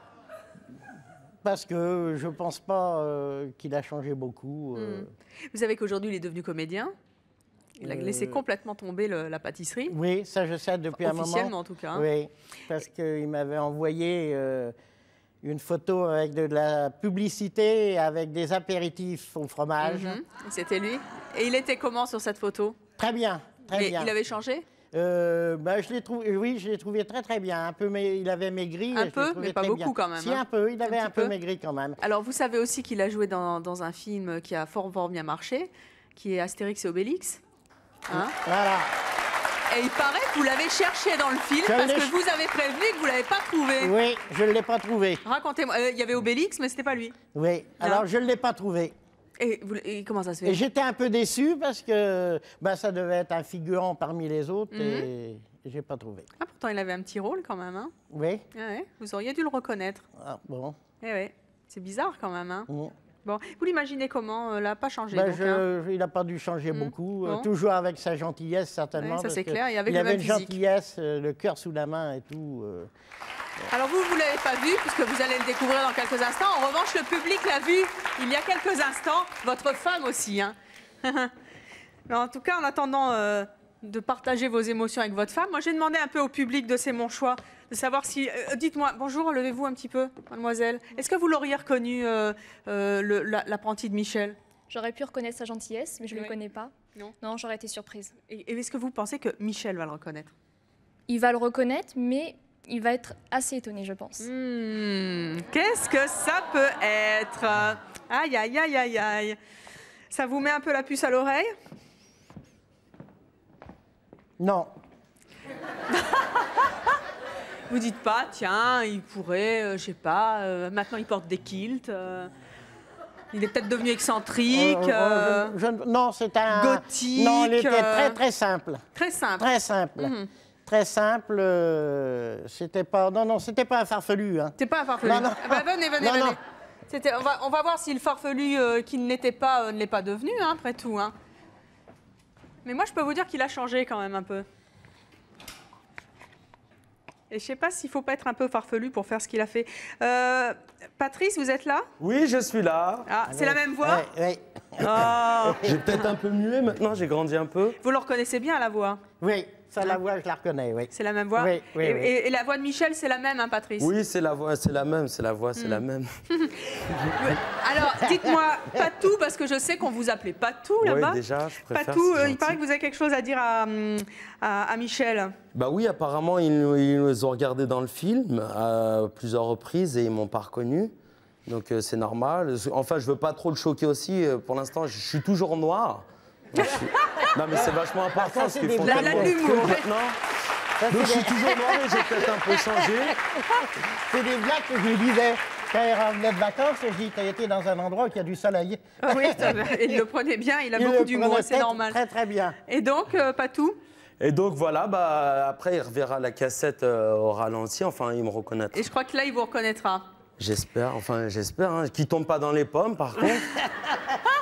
Parce que je ne pense pas qu'il a changé beaucoup. Vous savez qu'aujourd'hui, il est devenu comédien? Il a laissé complètement tomber la pâtisserie? Oui, ça je sais depuis un moment. Officiellement, en tout cas. Hein. Oui, parce qu'il m'avait envoyé une photo avec de la publicité, avec des apéritifs au fromage. C'était lui. Et il était comment sur cette photo? Très bien, très bien. Il avait changé? Je l'ai trouvé, oui, je l'ai trouvé très très bien. Un peu, mais il avait maigri. Un peu, mais pas beaucoup quand même. Si, un peu, il avait un peu maigri quand même. Alors, vous savez aussi qu'il a joué dans un film qui a fort bien marché, qui est Astérix et Obélix. Hein? Voilà. Et il paraît que vous l'avez cherché dans le film parce que vous avez prévenu que vous ne l'avez pas trouvé. Oui, je ne l'ai pas trouvé. Racontez-moi. Il y avait Obélix, mais ce n'était pas lui. Oui, alors je ne l'ai pas trouvé. Et comment ça se fait? Et j'étais un peu déçu parce que ça devait être un figurant parmi les autres et je n'ai pas trouvé. Ah, pourtant, il avait un petit rôle quand même. Hein? Oui. Ouais, vous auriez dû le reconnaître. Ah, bon. Ouais. C'est bizarre quand même. Hein? Bon, vous l'imaginez comment? Là, pas changé. Il n'a pas dû changer beaucoup. Bon. Toujours avec sa gentillesse, certainement. Ouais, ça c'est clair. Et avec il le avait même une physique. gentillesse, le cœur sous la main et tout. Alors vous ne l'avez pas vu, puisque vous allez le découvrir dans quelques instants. En revanche, le public l'a vu il y a quelques instants. Votre femme aussi. Hein. Mais en tout cas, en attendant de partager vos émotions avec votre femme, moi j'ai demandé un peu au public de C'est mon choix, de savoir si... dites-moi, bonjour, levez-vous un petit peu, mademoiselle. Est-ce que vous l'auriez reconnu, l'apprenti de Michel? J'aurais pu reconnaître sa gentillesse, mais je ne le connais pas. Non, j'aurais été surprise. Et est-ce que vous pensez que Michel va le reconnaître? Il va le reconnaître, mais il va être assez étonné, je pense. Qu'est-ce que ça peut être? Aïe, aïe, aïe, aïe, aïe. Ça vous met un peu la puce à l'oreille? Non. Vous dites pas, tiens, il pourrait, je sais pas, maintenant il porte des kilts, il est peut-être devenu excentrique, non, c'est un... gothique. Non, il était très très simple. Très simple. Très simple. Très simple. C'était pas... Non, c'était pas un farfelu. Hein. C'est pas un farfelu. Non, non. Ah bah, venez. Non. On va voir si le farfelu qu'il n'était pas ne l'est pas devenu, hein, après tout. Hein. Mais moi, je peux vous dire qu'il a changé quand même un peu. Et je ne sais pas s'il ne faut pas être un peu farfelu pour faire ce qu'il a fait. Patrice, vous êtes là? Oui, je suis là. Ah, c'est la même voix? Oui. Oh. J'ai peut-être un peu muet maintenant, j'ai grandi un peu. Vous le reconnaissez bien, la voix? Oui, ça, la voix, je la reconnais, oui. C'est la même voix? Oui, oui, et la voix de Michel, c'est la même, hein, Patrice? Oui, c'est la voix, c'est la même, c'est la voix, c'est la même. Alors, dites-moi Patou, parce que je sais qu'on vous appelait Patou là-bas. Oui, déjà, je préfère. Patou, il paraît que vous avez quelque chose à dire à Michel. Bah oui, apparemment, ils nous ont regardés dans le film à plusieurs reprises et ils m'ont pas reconnu. Donc c'est normal. Enfin, je veux pas trop le choquer aussi. Pour l'instant, je suis toujours noir. Non, mais c'est vachement important. Ça, c'est des blagues de d'humour. Donc je suis toujours noir et j'ai peut-être un peu changé. C'est des blagues que je lui disais. Quand il revenait de vacances, je dis, t'as été dans un endroit où il y a du soleil. Oui, il le prenait bien, il a beaucoup d'humour, c'est normal. Très, très bien. Et donc, Patou? Et donc voilà, bah, après il reverra la cassette au ralenti, enfin il me reconnaîtra. Et je crois que là, il vous reconnaîtra. J'espère, hein, qu'il tombe pas dans les pommes par contre.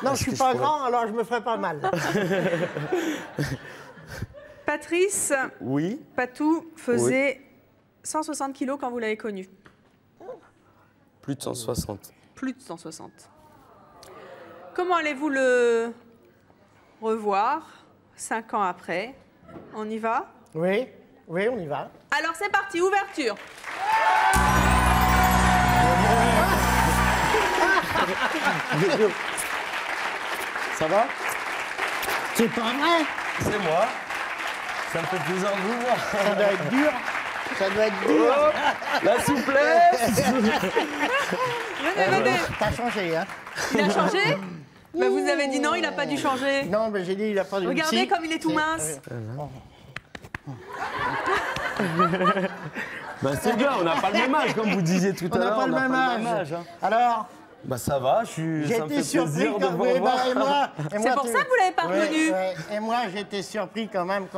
Non, je suis pas grand, alors je me ferai pas mal. Patrice, oui. Patou faisait 160 kilos quand vous l'avez connu. Plus de 160. Plus de 160. Comment allez-vous le revoir 5 ans après? On y va? Oui, oui, on y va. Alors c'est parti, ouverture. Ça va? C'est pas vrai? C'est moi. Ça me fait plaisir de vous voir. Ça doit être dur. Ça doit être dur. Oh, la souplesse. Venez. T'as changé, hein? Il a changé? Bah, vous avez dit non, il n'a pas dû changer. Non, mais j'ai dit il a pas dû. Regardez comme il est tout mince. Bah, c'est bien, on n'a pas le même âge, comme vous disiez tout à l'heure. On n'a pas le même âge. Hein. Alors? Bah ça va, ça me fait plaisir de vous revoir. C'est pour ça que vous l'avez pas reconnu. Et moi, j'étais surpris quand même.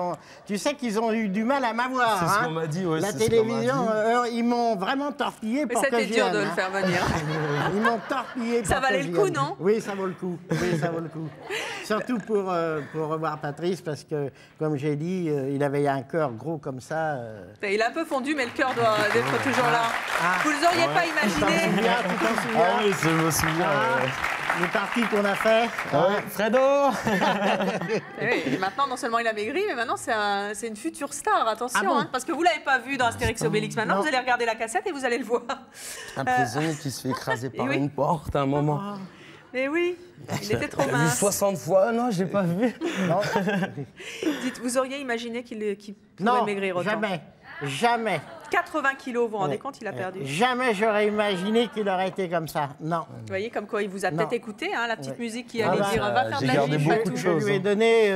Tu sais qu'ils ont eu du mal à m'avoir. C'est ce qu'on m'a dit, oui. La télévision, ils m'ont vraiment torpillé pour que je vienne. C'était dur de le faire venir. Ils m'ont torpillé pour ça valait le coup, non? Oui, ça vaut le coup. Oui, ça vaut le coup. Surtout pour revoir Patrice, parce que, comme j'ai dit, il avait un cœur gros comme ça. Il a un peu fondu, mais le cœur doit être toujours là. Vous ne l'auriez pas imaginé. Tu t'en souviens? Ah oui, je me souviens. Les parties qu'on a fait. Fredo. Et maintenant, non seulement il a maigri, mais maintenant c'est une future star. Attention, hein, parce que vous ne l'avez pas vu dans Astérix et Obélix. Maintenant, vous allez regarder la cassette et vous allez le voir. Un prisonnier qui se fait écraser par une porte à un moment. Mais oui, il était trop mince. Vu 60 fois, non, j'ai pas vu. Non. Dites, vous auriez imaginé qu'il pourrait maigrir autant? Jamais. 80 kilos, vous vous rendez compte, il a perdu. Jamais j'aurais imaginé qu'il aurait été comme ça. Non. Vous voyez, comme quoi il vous a peut-être écouté, hein, la petite musique qui allait dire va faire de la J'ai gardé beaucoup de choses. Je lui ai donné.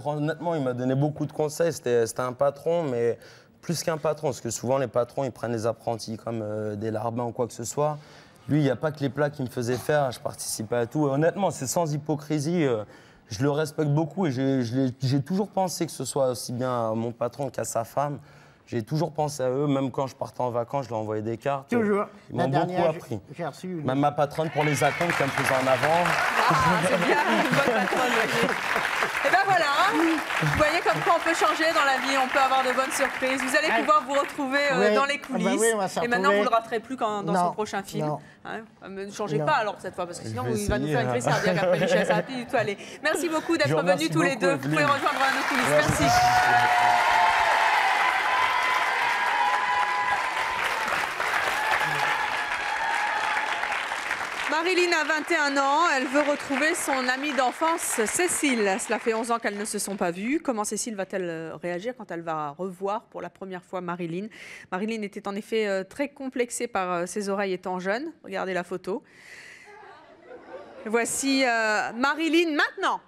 Honnêtement, il m'a donné beaucoup de conseils. C'était un patron, mais plus qu'un patron, parce que souvent les patrons, ils prennent les apprentis comme des larbins ou quoi que ce soit. Lui, il n'y a pas que les plats qu'il me faisait faire, je participais à tout. Et honnêtement, c'est sans hypocrisie. Je le respecte beaucoup et j'ai toujours pensé que ce soit aussi bien à mon patron qu'à sa femme. J'ai toujours pensé à eux, même quand je partais en vacances, je leur envoyais des cartes. Toujours. Ils m'ont beaucoup appris. J'ai reçu une... Même ma patronne pour les acomptes qui me faisait en avant. Ah, c'est bien, une bonne patronne, voyez. Et ben voilà, hein. Vous voyez comme quoi on peut changer dans la vie, on peut avoir de bonnes surprises. Vous allez pouvoir vous retrouver dans les coulisses. Et maintenant, vous ne le raterez plus dans son prochain film. Hein, ne changez pas alors cette fois, parce que sinon il va nous faire une crise cardiaque après Michel, ça va plus du tout aller. Merci beaucoup d'être venus tous les deux. Vous pouvez rejoindre nos coulisses. Merci. Marilyn a 21 ans, elle veut retrouver son amie d'enfance Cécile. Cela fait 11 ans qu'elles ne se sont pas vues. Comment Cécile va-t-elle réagir quand elle va revoir pour la première fois Marilyn? Marilyn était en effet très complexée par ses oreilles étant jeune. Regardez la photo. Voici Marilyn maintenant.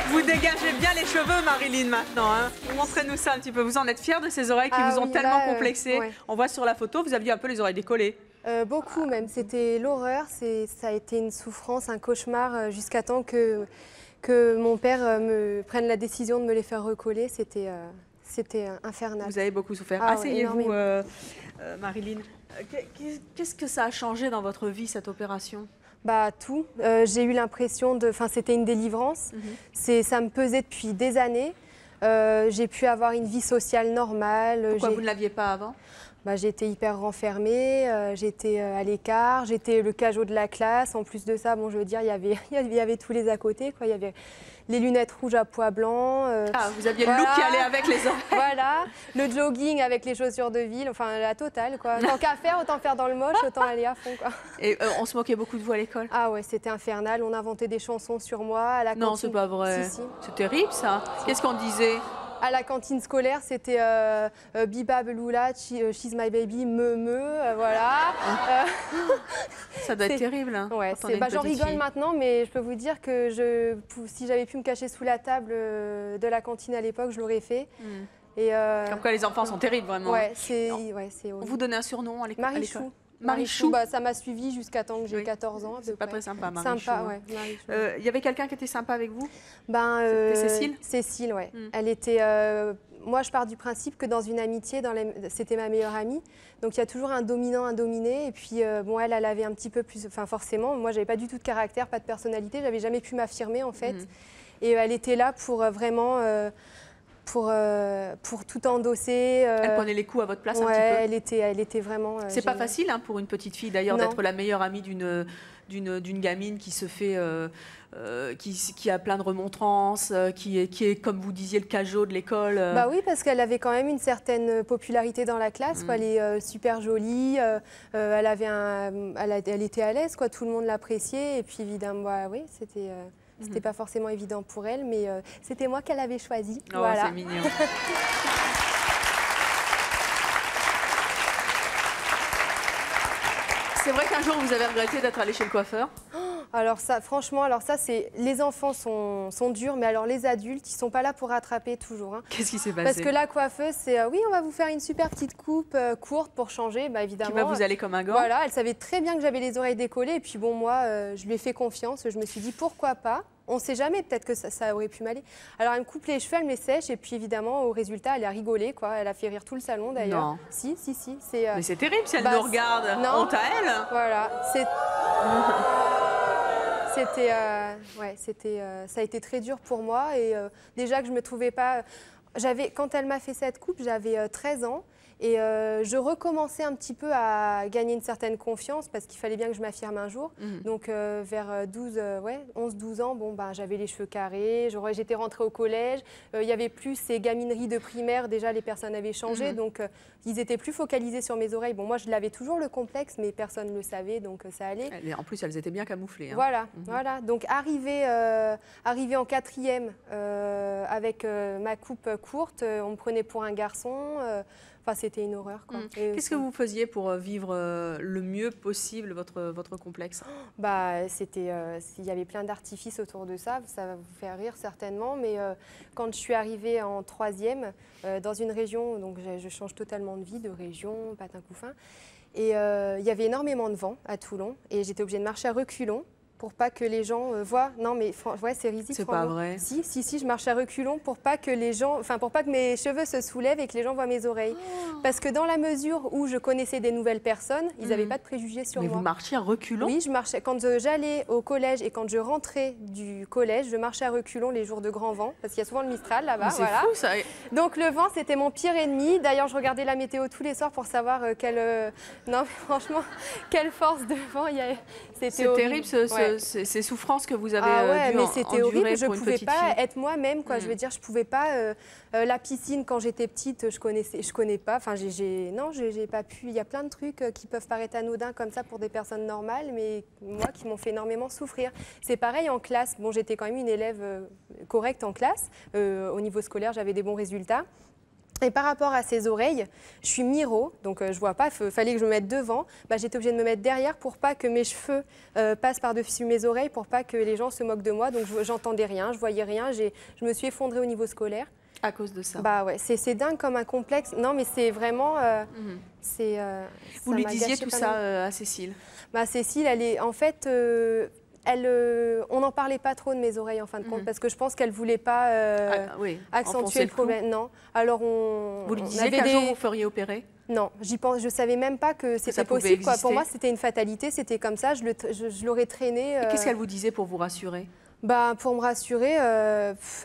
Vous dégagez bien les cheveux, Marilyn, maintenant. Hein. Montrez-nous ça un petit peu. Vous en êtes fière de ces oreilles qui vous ont tellement complexé? On voit sur la photo, vous aviez un peu les oreilles décollées. Beaucoup même, c'était l'horreur, ça a été une souffrance, un cauchemar jusqu'à temps que mon père me prenne la décision de me les faire recoller, c'était infernal. Vous avez beaucoup souffert. Ah, Asseyez-vous, Marilyn. Qu'est-ce que ça a changé dans votre vie, cette opération? Bah, tout. J'ai eu l'impression de... Enfin, c'était une délivrance. Ça me pesait depuis des années. J'ai pu avoir une vie sociale normale. Pourquoi vous ne l'aviez pas avant? Bah, j'étais hyper renfermée, j'étais à l'écart, j'étais le cajot de la classe. En plus de ça, bon, je veux dire, il y avait tous les à côté, quoi. Il y avait les lunettes rouges à pois blancs. Ah, vous aviez le look qui allait avec les oreilles. Voilà, le jogging avec les chaussures de ville, enfin la totale, quoi. Tant qu'à faire, autant faire dans le moche, autant aller à fond, quoi. Et on se moquait beaucoup de vous à l'école? Ah ouais, c'était infernal. On inventait des chansons sur moi à la cantine. Non, c'est pas vrai. Si, si. C'est terrible, ça. Qu'est-ce qu'on disait? À la cantine scolaire, c'était Biba Beloula, She's My Baby, voilà. Ça doit être terrible. Hein, ouais, j'en rigole maintenant, mais je peux vous dire que si j'avais pu me cacher sous la table de la cantine à l'époque, je l'aurais fait. Et comme quoi les enfants sont terribles, vraiment. Ouais, c'est On vous donnait un surnom à l'école? Marichou. Marichou, bah, ça m'a suivi jusqu'à temps que j'ai 14 ans. C'est pas très sympa, Marichou. Sympa, ouais. Il y avait quelqu'un qui était sympa avec vous? C'était Cécile? Cécile, ouais. Elle était... moi, je pars du principe que dans une amitié, c'était ma meilleure amie. Donc, il y a toujours un dominant, un dominé. Et puis, bon, elle avait un petit peu plus... Enfin, forcément, moi, j'avais pas du tout de caractère, pas de personnalité. J'avais jamais pu m'affirmer, en fait. Et elle était là pour vraiment... Pour tout endosser. Elle prenait les coups à votre place un petit peu? Elle était vraiment... C'est pas facile hein, pour une petite fille d'ailleurs d'être la meilleure amie d'une gamine qui se fait... qui a plein de remontrances, qui est, comme vous disiez, le cajot de l'école. Bah oui, parce qu'elle avait quand même une certaine popularité dans la classe. Quoi. Elle est super jolie, elle était à l'aise, quoi. Tout le monde l'appréciait. Et puis évidemment, bah, oui, c'était... C'était pas forcément évident pour elle, mais c'était moi qu'elle avait choisi. Oh, voilà. C'est mignon. C'est vrai qu'un jour, vous avez regretté d'être allé chez le coiffeur? Alors ça, franchement, c'est les enfants sont durs, mais alors les adultes, ils sont pas là pour rattraper toujours. Hein. Qu'est-ce qui s'est passé? Parce que la coiffeuse, c'est oui, on va vous faire une super petite coupe courte pour changer, bah évidemment. Qui va vous aller comme un gant. Voilà, elle savait très bien que j'avais les oreilles décollées, et puis bon, moi, je lui ai fait confiance. Je me suis dit pourquoi pas. On ne sait jamais, peut-être que ça aurait pu m'aller. Alors elle me coupe les cheveux, elle me les sèche, et puis évidemment, au résultat, elle a rigolé, quoi. Elle a fait rire tout le salon d'ailleurs. Non. Si. Mais c'est terrible si elle nous regarde. Non. Honte à elle. Voilà. Ça a été très dur pour moi et déjà que je me trouvais pas. Quand elle m'a fait cette coupe, j'avais 13 ans et je recommençais un petit peu à gagner une certaine confiance parce qu'il fallait bien que je m'affirme un jour. Donc vers 11-12 ans, bon, ben, j'avais les cheveux carrés, j'étais rentrée au collège, il n'y avait plus ces gamineries de primaire, déjà les personnes avaient changé, donc ils étaient plus focalisés sur mes oreilles. Bon, moi je l'avais toujours le complexe, mais personne ne le savait, donc ça allait. En plus, elles étaient bien camouflées. Hein. Voilà. Donc arrivée en 4e avec ma coupe courte, on me prenait pour un garçon. Enfin, c'était une horreur. Qu'est-ce que vous faisiez pour vivre le mieux possible votre complexe? Bah, il y avait plein d'artifices autour de ça. Ça va vous faire rire certainement, mais quand je suis arrivée en 3e dans une région, donc je change totalement de vie, de région, Patin-Couffin, et il y avait énormément de vent à Toulon, et j'étais obligée de marcher à reculons pour pas que les gens voient. Non, mais ouais, c'est risible. C'est pas vrai. Si, je marche à reculons pour pas que les gens, pour pas que mes cheveux se soulèvent et que les gens voient mes oreilles. Parce que dans la mesure où je connaissais des nouvelles personnes, ils n'avaient pas de préjugés sur moi. Mais vous marchiez à reculons? Oui, je marchais. Quand j'allais au collège et quand je rentrais du collège, je marchais à reculons les jours de grand vent, parce qu'il y a souvent le Mistral là-bas. C'est fou, ça. Donc le vent, c'était mon pire ennemi. D'ailleurs, je regardais la météo tous les soirs pour savoir non, franchement, quelle force de vent il y a. C'est terrible, ces souffrances que vous avez dû mais c'était horrible. Je ne pouvais pas être moi-même, quoi. Je veux dire, je pouvais pas. La piscine, quand j'étais petite, je connais pas. Enfin, non, j'ai pas pu. Il y a plein de trucs qui peuvent paraître anodins comme ça pour des personnes normales, mais moi, qui m'ont fait énormément souffrir. C'est pareil en classe. Bon, j'étais quand même une élève correcte en classe. Au niveau scolaire, j'avais des bons résultats. Et par rapport à ses oreilles, je suis miro, donc je vois pas, il fallait que je me mette devant. Bah, j'étais obligée de me mettre derrière pour pas que mes cheveux passent par-dessus mes oreilles, pour pas que les gens se moquent de moi. Donc j'entendais rien, je voyais rien, je me suis effondrée au niveau scolaire. À cause de ça. Bah ouais, c'est dingue comme un complexe. Non, mais c'est vraiment... Vous lui disiez tout ça à Cécile? Bah, Cécile, elle est... En fait, on n'en parlait pas trop de mes oreilles, en fin de compte, parce que je pense qu'elle ne voulait pas accentuer le problème. Non. Alors, vous lui disiez qu'un jour, vous feriez opérer? Non, je ne savais même pas que c'était possible. Quoi. Pour moi, c'était une fatalité, c'était comme ça, je l'aurais traîné. Et qu'est-ce qu'elle vous disait pour vous rassurer? Bah, pour me rassurer,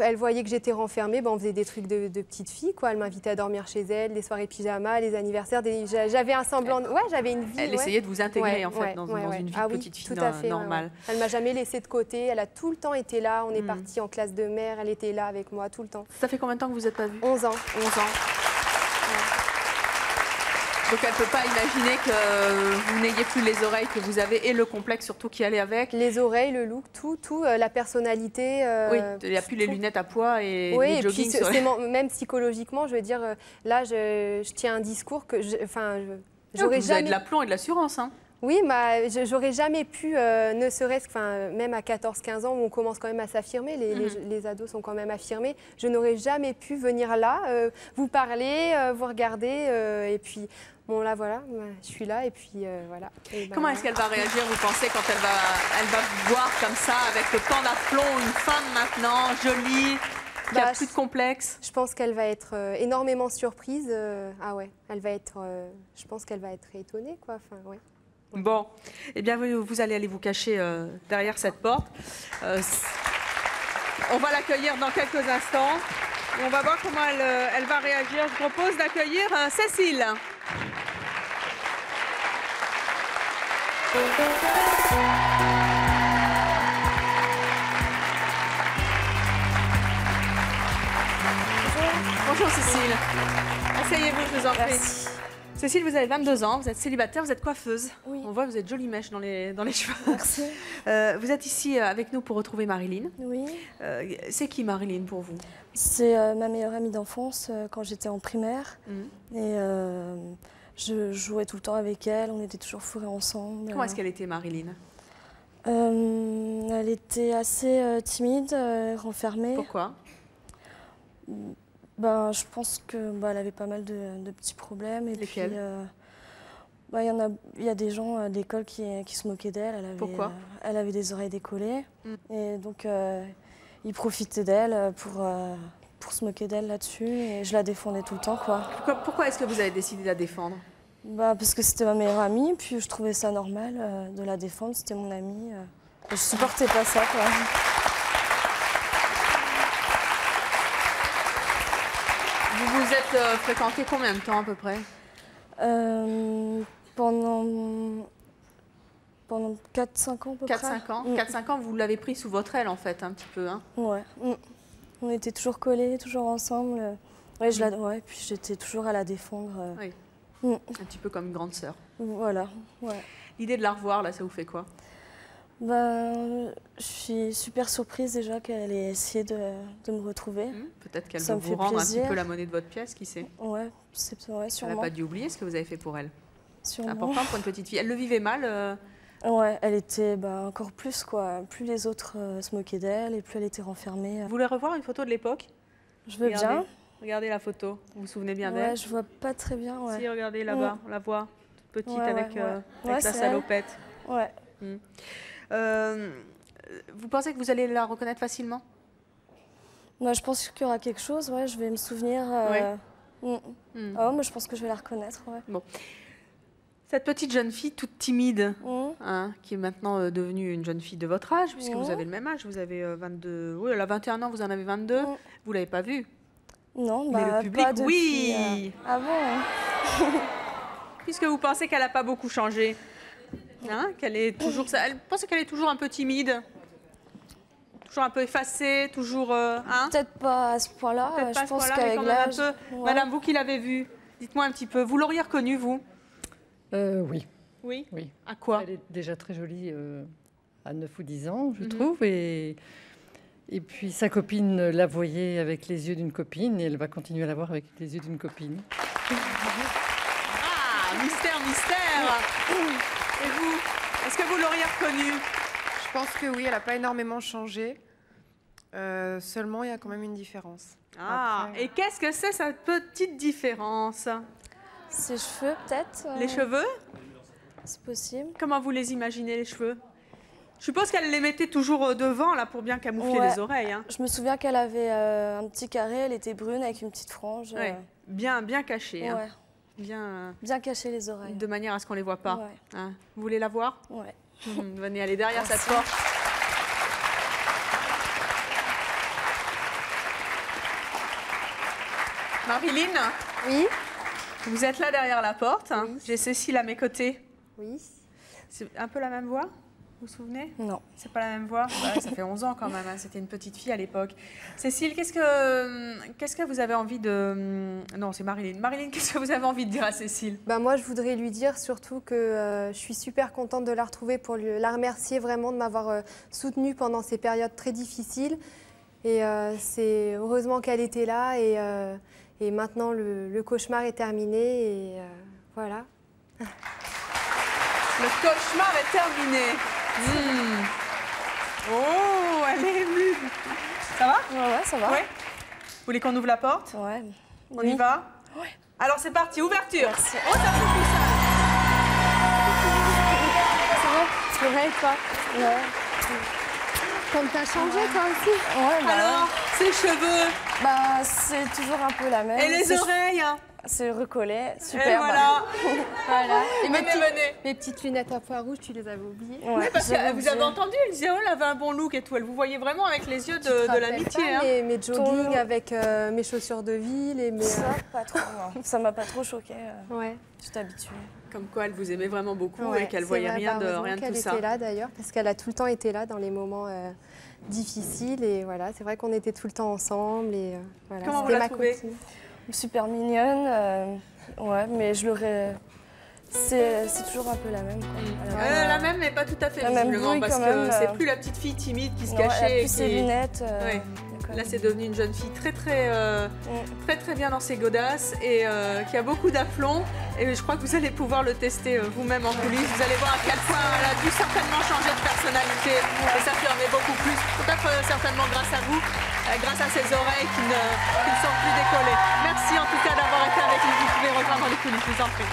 elle voyait que j'étais renfermée, on faisait des trucs de petite fille, quoi. Elle m'invitait à dormir chez elle, les soirées pyjama, les anniversaires, j'avais un semblant, j'avais une vie. Elle essayait de vous intégrer en fait dans une vie de petite fille normale. Elle m'a jamais laissée de côté, elle a tout le temps été là, on est partis en classe de mère, elle était là avec moi tout le temps. Ça fait combien de temps que vous n'êtes pas vus? 11 ans. 11 ans. Donc elle ne peut pas imaginer que vous n'ayez plus les oreilles que vous avez et le complexe surtout qui allait avec. Les oreilles, le look, tout, la personnalité. Oui, il n'y a plus les lunettes à pois et oui, les jogging. Et puis même psychologiquement, je veux dire, là je tiens un discours que j'aurais jamais... Vous avez de l'aplomb et de l'assurance, hein. Oui, bah, j'aurais jamais pu, ne serait-ce que, même à 14-15 ans, où on commence quand même à s'affirmer, les ados sont quand même affirmés, je n'aurais jamais pu venir là, vous parler, vous regarder, et puis, bon là voilà, je suis là, et puis voilà. Et comment est-ce qu'elle va réagir, vous pensez, quand elle va vous voir comme ça, avec tant d'aplomb, une femme maintenant, jolie, qui a plus de complexe? Je pense qu'elle va être énormément surprise, ah ouais, elle va être, je pense qu'elle va être étonnée, quoi, enfin, ouais. Bon, eh bien, vous allez aller vous cacher derrière cette porte. On va l'accueillir dans quelques instants. On va voir comment elle va réagir. Je propose d'accueillir Cécile. Bonjour Cécile. Asseyez-vous, je vous en prie. Merci. Cécile, vous avez 22 ans, vous êtes célibataire, vous êtes coiffeuse. Oui. On voit, vous êtes jolie mèche dans les cheveux. Merci. Vous êtes ici avec nous pour retrouver Marilyn. Oui. C'est qui Marilyn pour vous? C'est ma meilleure amie d'enfance quand j'étais en primaire. Et je jouais tout le temps avec elle, on était toujours fourrés ensemble. Comment est-ce qu'elle était, Marilyn? Elle était assez timide, renfermée. Pourquoi? Ben, je pense qu'elle avait pas mal de petits problèmes. Et lesquels? Puis, il y a des gens à l'école qui se moquaient d'elle. Pourquoi? Elle avait des oreilles décollées. Et donc, ils profitaient d'elle pour se moquer d'elle là-dessus. Et je la défendais tout le temps, quoi. Pourquoi est-ce que vous avez décidé de la défendre? Bah, parce que c'était ma meilleure amie. Puis je trouvais ça normal de la défendre. C'était mon amie. Et je supportais pas ça, quoi. Vous vous êtes fréquentés combien de temps à peu près? Pendant 4-5 ans à peu près. 4-5 ans 4-5 ans, vous l'avez pris sous votre aile en fait, un petit peu. Hein. Ouais. On était toujours collés, toujours ensemble. Ouais, puis j'étais toujours à la défendre. Oui. Un petit peu comme une grande sœur. Voilà, ouais. L'idée de la revoir, là, ça vous fait quoi? Je suis super surprise déjà qu'elle ait essayé de me retrouver. Peut-être qu'elle veut vous rendre un petit peu la monnaie de votre pièce, qui sait? Ouais, sûrement. Elle n'a pas dû oublier ce que vous avez fait pour elle. Sûrement. Important pour une petite fille. Elle le vivait mal Ouais, elle était encore plus, quoi. Plus les autres se moquaient d'elle et plus elle était renfermée. Vous voulez revoir une photo de l'époque? Je veux bien. Regardez la photo, vous vous souvenez bien d'elle? Ouais, je vois pas très bien, ouais. Si, regardez là-bas, on la voit, toute petite avec la c'est salopette. Ouais. Vous pensez que vous allez la reconnaître facilement? Je pense qu'il y aura quelque chose, ouais, je vais me souvenir. Oh, mais je pense que je vais la reconnaître, ouais. Bon. Cette petite jeune fille toute timide, qui est maintenant devenue une jeune fille de votre âge, puisque vous avez le même âge, vous avez 22... Oui, elle a 21 ans, vous en avez 22. Vous ne l'avez pas vue? Non, mais le public, pas depuis, oui. Ah bon? Puisque vous pensez qu'elle n'a pas beaucoup changé, qu'elle est toujours, elle pense qu'elle est toujours un peu timide, toujours un peu effacée, toujours. Peut-être pas à ce point-là. Je pense qu'avec l'âge. Madame, vous qui l'avez vue, dites-moi un petit peu. Vous l'auriez reconnue, vous? Oui. Oui. Oui. À quoi? Elle est déjà très jolie à 9 ou 10 ans, je trouve, et puis sa copine la voyait avec les yeux d'une copine et elle va continuer à la voir avec les yeux d'une copine. Ah, mystère, mystère. Et vous, est-ce que vous l'auriez reconnue? Je pense que oui, elle n'a pas énormément changé. Seulement, il y a quand même une différence. Ah, Après, et qu'est-ce que c'est cette petite différence? Ses cheveux, peut-être. Les cheveux? C'est possible. Comment vous les imaginez, les cheveux? Je suppose qu'elle les mettait toujours devant, là, pour bien camoufler Ouais. les oreilles. Hein. Je me souviens qu'elle avait un petit carré, elle était brune avec une petite frange. Ouais. Bien cachée. Hein. Ouais. Bien cacher les oreilles. De manière à ce qu'on ne les voit pas. Ouais. Hein. Vous voulez la voir? Ouais. Venez aller derrière Merci. cette porte. Marilyn? Oui. Vous êtes là derrière la porte. Hein. J'ai Cécile à mes côtés. Oui. C'est un peu la même voix? Vous vous souvenez? Non. C'est pas la même voix? Ouais, ça fait 11 ans quand même, hein. C'était une petite fille à l'époque. Cécile, qu'est-ce que vous avez envie de... Non, c'est Marilyn. Marilyn, qu'est-ce que vous avez envie de dire à Cécile? Moi, je voudrais lui dire surtout que je suis super contente de la retrouver pour la remercier vraiment de m'avoir soutenue pendant ces périodes très difficiles. Et c'est heureusement qu'elle était là et maintenant le cauchemar est terminé et voilà. Le cauchemar est terminé. Oh, elle est émue. Ça va? Ouais, ça va. Ouais. Vous voulez qu'on ouvre la porte? Ouais. On y va? Ouais. Alors c'est parti, ouverture. Merci. Oh, ça fait tout ça. C'est vrai, toi? Ouais. Comme t'as changé, toi aussi? Ouais, Alors, ses cheveux? C'est toujours un peu la même. Et les oreilles? Hein. C'est recollé, super. Et voilà. Voilà. Et venez. mes petites lunettes à pois rouges, tu les avais oubliées? Ouais, Oui, parce que vous avez entendu, elle disait, oh, elle avait un bon look et tout. Elle vous voyait vraiment avec les yeux de l'amitié. Hein. Mes joggings avec mes chaussures de ville et mes... Ça, pas trop, non. Ça m'a pas trop choqué. Ouais. Je suis habituée. Comme quoi, elle vous aimait vraiment beaucoup Ouais, et qu'elle c'est voyait vrai, rien de heureusement tout qu'elle ça. était là d'ailleurs, parce qu'elle a tout le temps été là dans les moments difficiles. Et voilà, c'est vrai qu'on était tout le temps ensemble. Et, voilà, Comment vous c'était la ma trouvez? copine. Super mignonne. Ouais, mais je l'aurais... C'est toujours un peu la même. Quoi. La même, mais pas tout à fait la même visiblement, bouille, parce quand que même, c'est plus la petite fille timide qui se non, elle a cachait. plus ses lunettes. Ouais. Là, c'est devenu une jeune fille très bien dans ses godasses et qui a beaucoup d'aplomb. Et je crois que vous allez pouvoir le tester vous-même en coulisses. Vous allez voir à quel point elle a dû certainement changer de personnalité et s'affirmer beaucoup plus. Peut-être certainement grâce à vous, grâce à ses oreilles qui ne sont plus décollées. Merci en tout cas d'avoir été avec nous. Vous pouvez rejoindre les coulisses, je vous en prie.